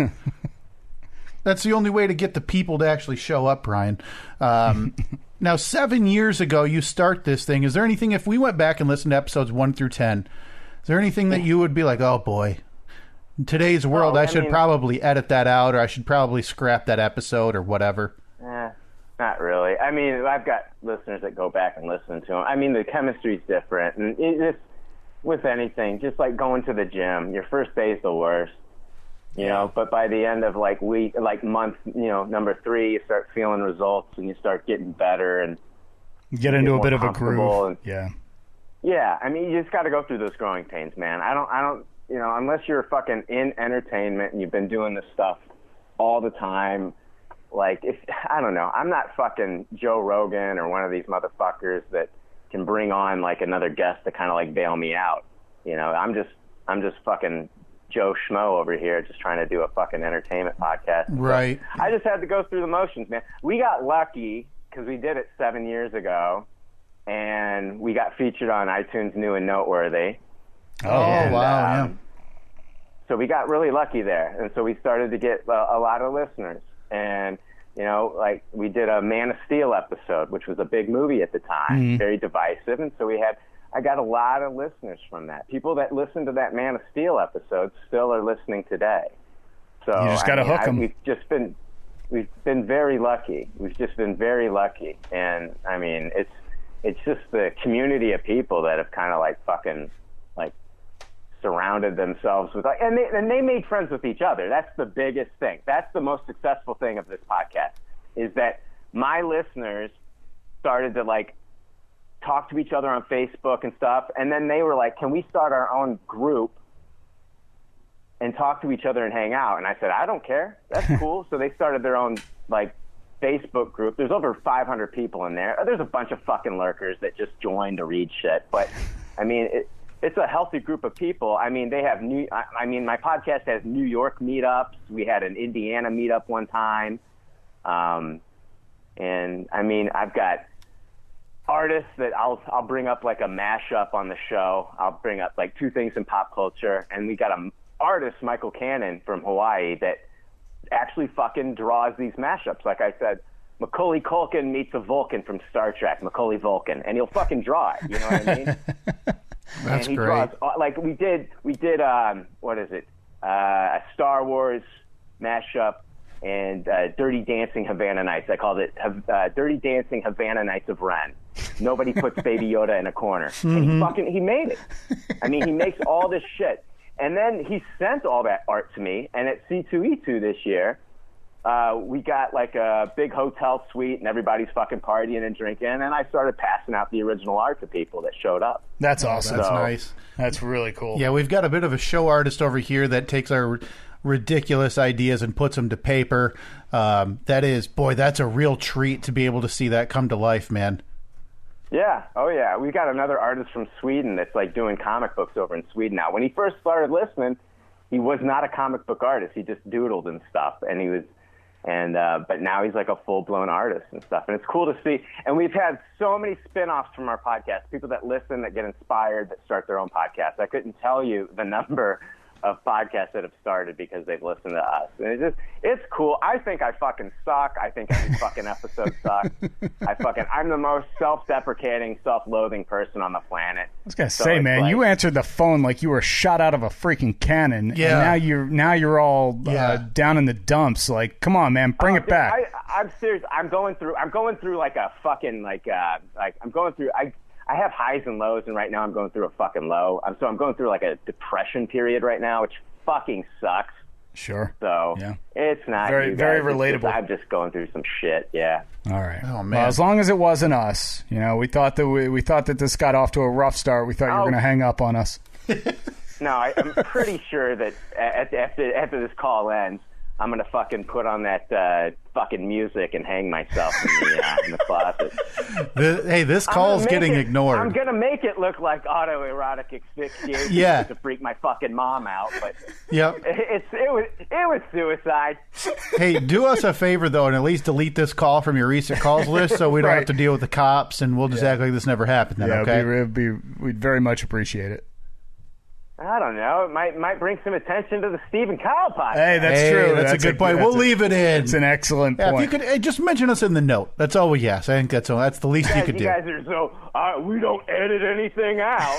That's the only way to get the people to actually show up, Brian. Now, 7 years ago, you start this thing. Is there anything, if we went back and listened to episodes 1 through 10, is there anything that you would be like, oh, boy, in today's world, I should probably edit that out, or I should probably scrap that episode or whatever? Not really. I mean, I've got listeners that go back and listen to them. I mean, the chemistry's different. And with anything, just like going to the gym, your first day is the worst. You know, but by the end of month, number 3, you start feeling results and you start getting better and get into a bit of a groove. Yeah. I mean, you just got to go through those growing pains, man. I don't, unless you're fucking in entertainment and you've been doing this stuff all the time. Like, I don't know, I'm not fucking Joe Rogan or one of these motherfuckers that can bring on like another guest to kind of like bail me out. I'm just fucking Joe Schmo over here, just trying to do a fucking entertainment podcast. Right. So I just had to go through the motions, man. We got lucky because we did it 7 years ago, and we got featured on iTunes New and Noteworthy. Wow! Yeah. So we got really lucky there, and so we started to get a lot of listeners. And we did a Man of Steel episode, which was a big movie at the time, very divisive, and so I got a lot of listeners from that. People that listened to that Man of Steel episode still are listening today. So you just got to hook them. We've been very lucky. We've just been very lucky, and I mean, it's just the community of people that have kind of like fucking like surrounded themselves with, and they made friends with each other. That's the biggest thing. That's the most successful thing of this podcast, is that my listeners started to like talk to each other on Facebook and stuff, and then they were like, can we start our own group and talk to each other and hang out? And I said, I don't care. That's cool. So they started their own like Facebook group. There's over 500 people in there. There's a bunch of fucking lurkers that just joined to read shit, but I mean, it's a healthy group of people. I mean, they have my podcast has New York meetups. We had an Indiana meetup one time. And I mean, I've got artists that I'll bring up like a mashup on the show. I'll bring up like 2 things in pop culture. And we got an artist, Michael Cannon from Hawaii, that actually fucking draws these mashups. Like I said, Macaulay Culkin meets a Vulcan from Star Trek, Macaulay Vulcan, and he'll fucking draw it. You know what I mean? That's and he great. Draws, like we did what is it? A Star Wars mashup and Dirty Dancing Havana Nights. I called it Dirty Dancing Havana Nights of Ren. Nobody puts Baby Yoda in a corner. And he made it. I mean, he makes all this shit. And then he sent all that art to me. And at C2E2 this year, we got like a big hotel suite and everybody's fucking partying and drinking. And I started passing out the original art to people that showed up. That's awesome. That's nice. That's really cool. Yeah, we've got a bit of a show artist over here that takes our ridiculous ideas and puts them to paper. That's a real treat to be able to see that come to life, man. Yeah. Oh, yeah. We've got another artist from Sweden that's like doing comic books over in Sweden now. When he first started listening, he was not a comic book artist. He just doodled and stuff. But now he's like a full-blown artist and stuff. And it's cool to see. And we've had so many spin-offs from our podcast, people that listen, that get inspired, that start their own podcast. I couldn't tell you the number of podcasts that have started because they've listened to us. And it's cool. I think I fucking suck. I think every fucking episode sucks. I'm the most self-deprecating, self-loathing person on the planet. I was gonna say, man, like, you answered the phone like you were shot out of a freaking cannon. Yeah. And now you're all down in the dumps. Like, come on, man, bring it back. I'm serious. I'm going through like a fucking I have highs and lows, and right now I'm going through a fucking low. I'm going through like a depression period right now, which fucking sucks. Sure. So it's not very relatable. I'm just going through some shit. Yeah. All right. Oh man. Well, as long as it wasn't us, we thought that this got off to a rough start. We thought you were going to hang up on us. No, I'm pretty sure that after this call ends, I'm going to fucking put on that fucking music and hang myself in the closet. This call's getting ignored. I'm going to make it look like autoerotic asphyxiation to freak my fucking mom out. But it was suicide. Hey, do us a favor, though, and at least delete this call from your recent calls list so we don't have to deal with the cops, and we'll just act like this never happened then, okay? We'd very much appreciate it. I don't know. It might bring some attention to the Steve and Kyle podcast. Hey, that's true. That's a good point. We'll leave it in. It's an excellent point. If you could just mention us in the note. That's all we ask. I think that's the least you could do. You guys are so we don't edit anything out.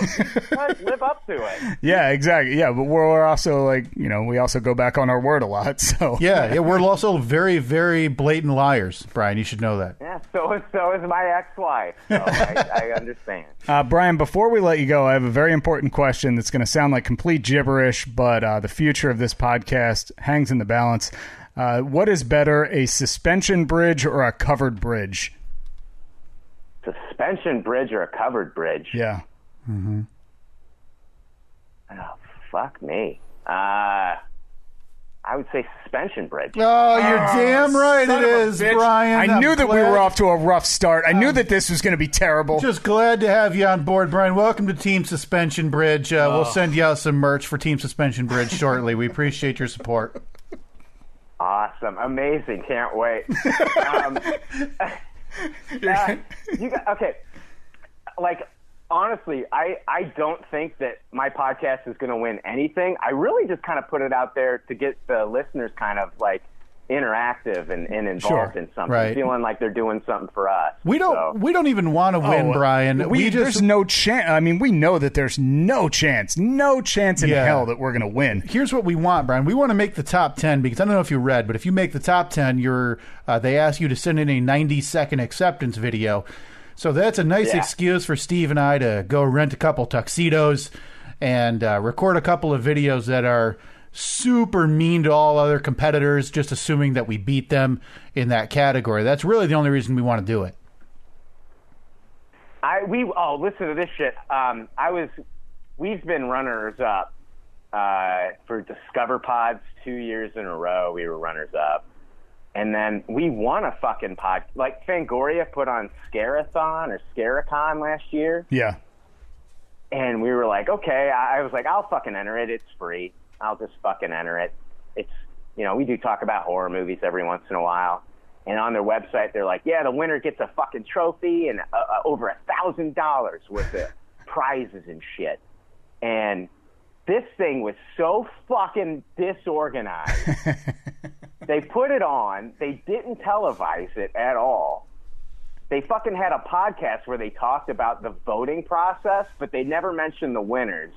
Let's live up to it. Yeah, exactly. Yeah, but we're also like, we also go back on our word a lot. So yeah, we're also very, very blatant liars, Brian. You should know that. Yeah, so is my ex-wife. So I understand. Brian, before we let you go, I have a very important question that's going to sound sound like complete gibberish, but the future of this podcast hangs in the balance. What is better, a suspension bridge or a covered bridge? Suspension bridge or a covered bridge? Yeah. Mm-hmm. Oh, fuck me. I would say suspension bridge. Oh, you're damn right it is, Brian. I knew that we were off to a rough start. I knew that this was going to be terrible. Just glad to have you on board, Brian. Welcome to Team Suspension Bridge. We'll send you out some merch for Team Suspension Bridge shortly. We appreciate your support. Awesome. Amazing. Can't wait. Okay. Like, honestly, I don't think that my podcast is going to win anything. I really just kind of put it out there to get the listeners kind of like interactive and involved in something, right. Feeling like they're doing something for us. We don't even want to win, Brian. There's no chance. I mean, we know that there's no chance in hell that we're going to win. Here's what we want, Brian. We want to make the top 10 because I don't know if you read, but if you make the top 10, they ask you to send in a 90-second acceptance video. So that's a nice excuse for Steve and I to go rent a couple tuxedos and record a couple of videos that are super mean to all other competitors, just assuming that we beat them in that category. That's really the only reason we want to do it. Listen to this shit. We've been runners up for Discover Pods 2 years in a row. We were runners up. And then we won a fucking pod. Like, Fangoria put on Scarathon or Scaricon last year. Yeah. And we were like, okay. I was like, I'll fucking enter it. It's free. I'll just fucking enter it. It's, we do talk about horror movies every once in a while. And on their website, they're like, yeah, the winner gets a fucking trophy and over $1,000 worth of prizes and shit. And this thing was so fucking disorganized. They put it on. They didn't televise it at all. They fucking had a podcast where they talked about the voting process, but they never mentioned the winners.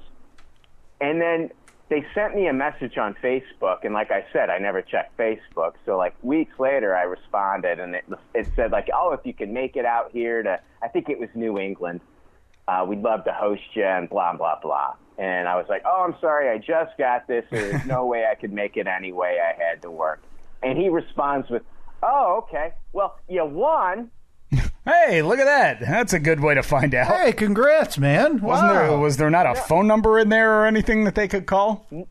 And then they sent me a message on Facebook, and like I said, I never checked Facebook. So like weeks later, I responded, and it said like, oh, if you can make it out here to, I think it was New England, we'd love to host you and blah, blah, blah. And I was like, oh, I'm sorry, I just got this. There's no way I could make it anyway. I had to work. And he responds with, oh, okay. Well, you won. Hey, look at that. That's a good way to find out. Hey, congrats, man. Was there not a phone number in there or anything that they could call? They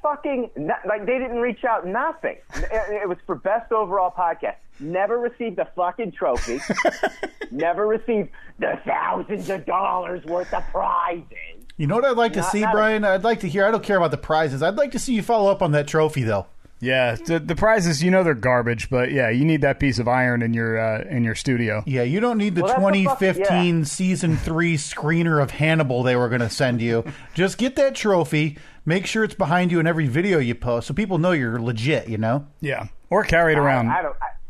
didn't reach out, nothing. It was for best overall podcast. Never received a fucking trophy. Never received the thousands of dollars worth of prizes. You know what I'd like to see, Brian? I'd like to hear, I don't care about the prizes. I'd like to see you follow up on that trophy, though. Yeah, the prizes, they're garbage, but yeah, you need that piece of iron in your studio. Yeah, you don't need the 2015 season 3 screener of Hannibal they were going to send you. Just get that trophy. Make sure it's behind you in every video you post, so people know you're legit. Yeah, or carry it around.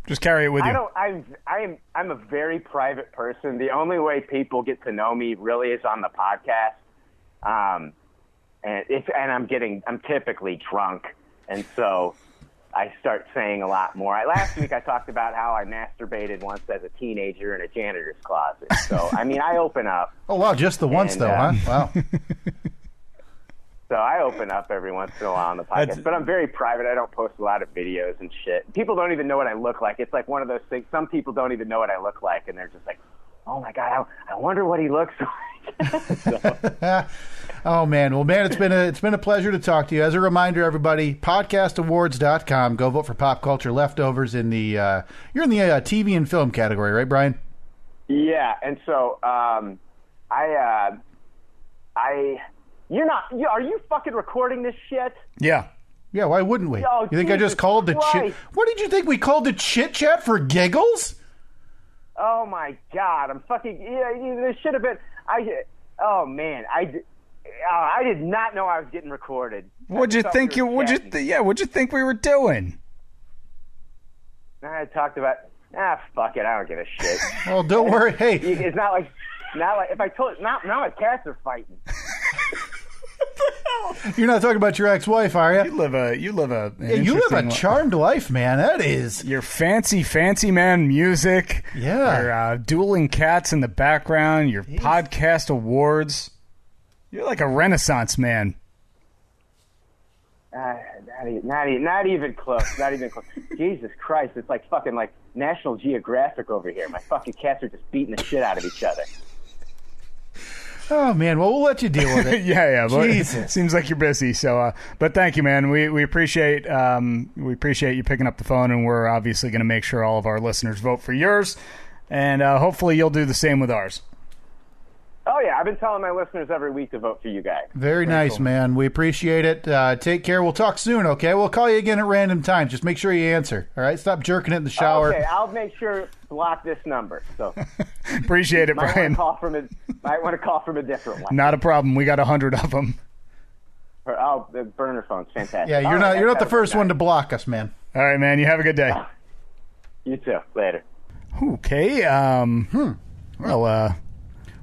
Just carry it with you. I'm a very private person. The only way people get to know me really is on the podcast. And I'm typically drunk. And so I start saying a lot more. Last week I talked about how I masturbated once as a teenager in a janitor's closet. So, I open up. Oh, wow, just the once, though, huh? Wow. So I open up every once in a while on the podcast. But I'm very private. I don't post a lot of videos and shit. People don't even know what I look like. It's like one of those things. Some people don't even know what I look like, and they're just like, oh, my God, I wonder what he looks like. Oh, man. Well, man, it's been a pleasure to talk to you. As a reminder, everybody, podcastawards.com. Go vote for Pop Culture Leftovers in the you're in the TV and film category, right, Brian? Yeah, and so are you fucking recording this shit? Yeah. Yeah, why wouldn't we? Oh, you think I just called the chit? What did you think? We called the chit chat for giggles? Oh my God! I'm fucking. Yeah, there should have been. Oh man, I did not know I was getting recorded. What'd you think we were doing? I talked about. Fuck it. I don't give a shit. Well, don't worry. Hey, it's not like if I told now my cats are fighting. You're not talking about your ex-wife, are you? You live a charmed life, man. That is your fancy man music. Yeah, your dueling cats in the background. Your podcast awards. You're like a Renaissance man. Not even close. Not even close. Jesus Christ! It's like fucking like National Geographic over here. My fucking cats are just beating the shit out of each other. Oh man, well we'll let you deal with it. yeah. Jesus. Seems like you're busy. So, but thank you, man. We appreciate you picking up the phone, and we're obviously going to make sure all of our listeners vote for yours, and hopefully you'll do the same with ours. Oh, yeah. I've been telling my listeners every week to vote for you guys. Very nice, cool. Man. We appreciate it. Take care. We'll talk soon, okay? We'll call you again at random times. Just make sure you answer, all right? Stop jerking it in the shower. Okay, I'll make sure to block this number. So appreciate it, Brian. Might want to call from a different one. Not a problem. We got 100 of them. The burner phone's fantastic. Yeah, you're not the first one to block us, man. All right, man. You have a good day. You too. Later. Okay.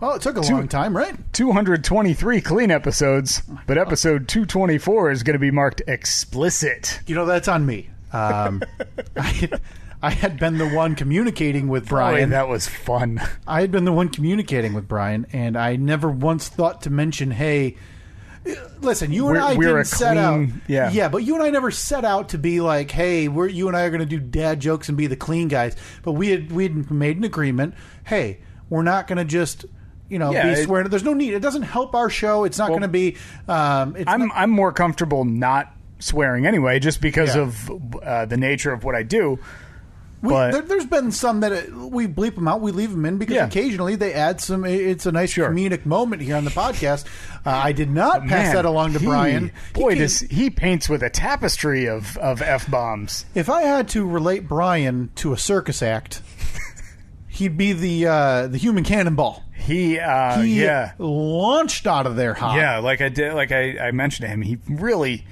Well, it took a long time, right? 223 clean episodes, but episode 224 is going to be marked explicit. You know, that's on me. I had been the one communicating with Brian. Boy, that was fun. I had been the one communicating with Brian, and I never once thought to mention, hey, listen, you and I didn't set out. Yeah, but you and I never set out to be like, hey, you and I are going to do dad jokes and be the clean guys. But we had made an agreement. Hey, we're not going to just... be swearing. There's no need. It doesn't help our show. It's not going to be. I'm more comfortable not swearing anyway, just because of the nature of what I do. There's been some that we bleep them out. We leave them in because occasionally they add some. It's a nice comedic moment here on the podcast. I did not pass that along to Brian. He paints with a tapestry of F-bombs. If I had to relate Brian to a circus act, he'd be the human cannonball. He launched out of there hot. Yeah, like I did. Like I mentioned to him, he really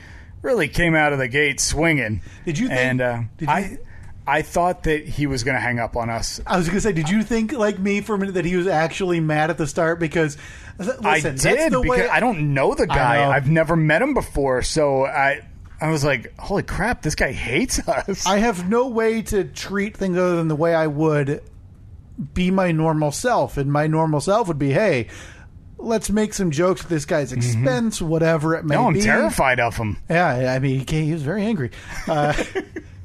came out of the gate swinging. Did you think? And I thought that he was going to hang up on us. I was going to say, did you think like me for a minute that he was actually mad at the start? Because listen, I did because I don't know the guy. I've never met him before, so I was like, holy crap, this guy hates us. I have no way to treat things other than the way I would be my normal self, and my normal self would be, hey, let's make some jokes at this guy's expense, whatever it may be. No, I'm terrified of him. Yeah, I mean, he was very angry.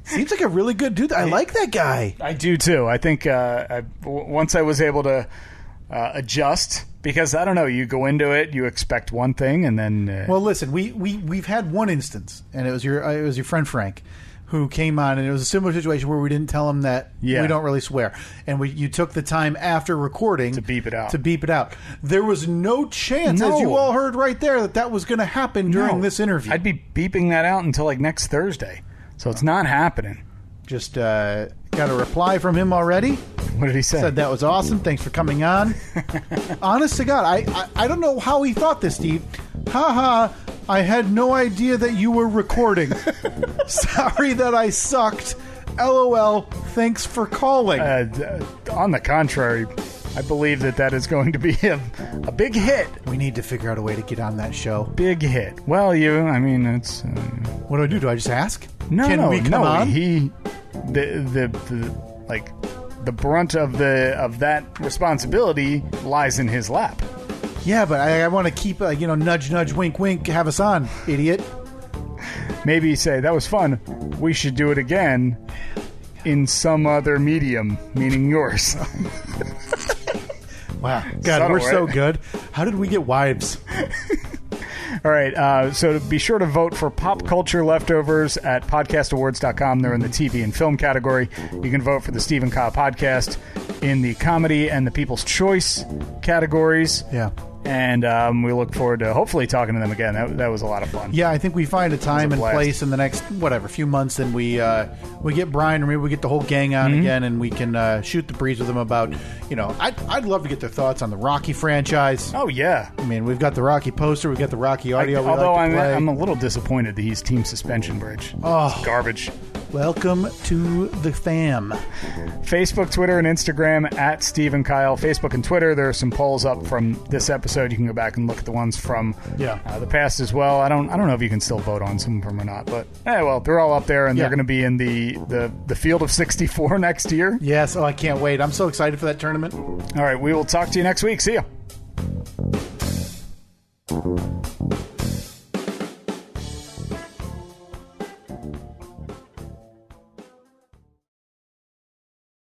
Seems like a really good dude. I like that guy. I do too. I think once I was able to adjust, because I don't know, you go into it, you expect one thing, and then well, listen, we've had one instance, and it was your friend Frank, who came on, and it was a similar situation where we didn't tell him that we don't really swear. And you took the time after recording to beep it out. There was no chance, as you all heard right there, that was going to happen during this interview. I'd be beeping that out until like next Thursday. So it's not happening. Just got a reply from him already. What did he say? Said that was awesome. Thanks for coming on. Honest to God, I don't know how he thought this, Steve. Ha. I had no idea that you were recording. Sorry that I sucked. LOL. Thanks for calling. On the contrary, I believe that is going to be a big hit. We need to figure out a way to get on that show. Big hit. Well, it's... What do I do? Do I just ask? No, Can we come on? The brunt of that responsibility lies in his lap. Yeah, but I want to keep, nudge, nudge, wink, wink, have us on, idiot. Maybe say, that was fun. We should do it again in some other medium, meaning yours. Wow. God, we're so good. How did we get wives? All right, so be sure to vote for Pop Culture Leftovers at podcastawards.com. They're in the TV and film category. You can vote for the Steve and Kyle podcast in the comedy and the People's Choice categories. Yeah. And we look forward to hopefully talking to them again. That was a lot of fun. Yeah, I think we find a time and place in the next, few months, and we get Brian, or maybe we get the whole gang on again, and we can shoot the breeze with them about, I'd love to get their thoughts on the Rocky franchise. Oh, yeah. I mean, we've got the Rocky poster, we've got the Rocky audio. Although I'm a little disappointed that he's Team Suspension Bridge. Oh, it's garbage. Welcome to the fam. Facebook, Twitter, and Instagram at Steve and Kyle. Facebook and Twitter, there are some polls up from this episode. You can go back and look at the ones from the past as well. I don't know if you can still vote on some of them or not, but they're all up there, and they're going to be in the field of 64 next year. Yes, I can't wait. I'm so excited for that tournament. All right, we will talk to you next week. See ya.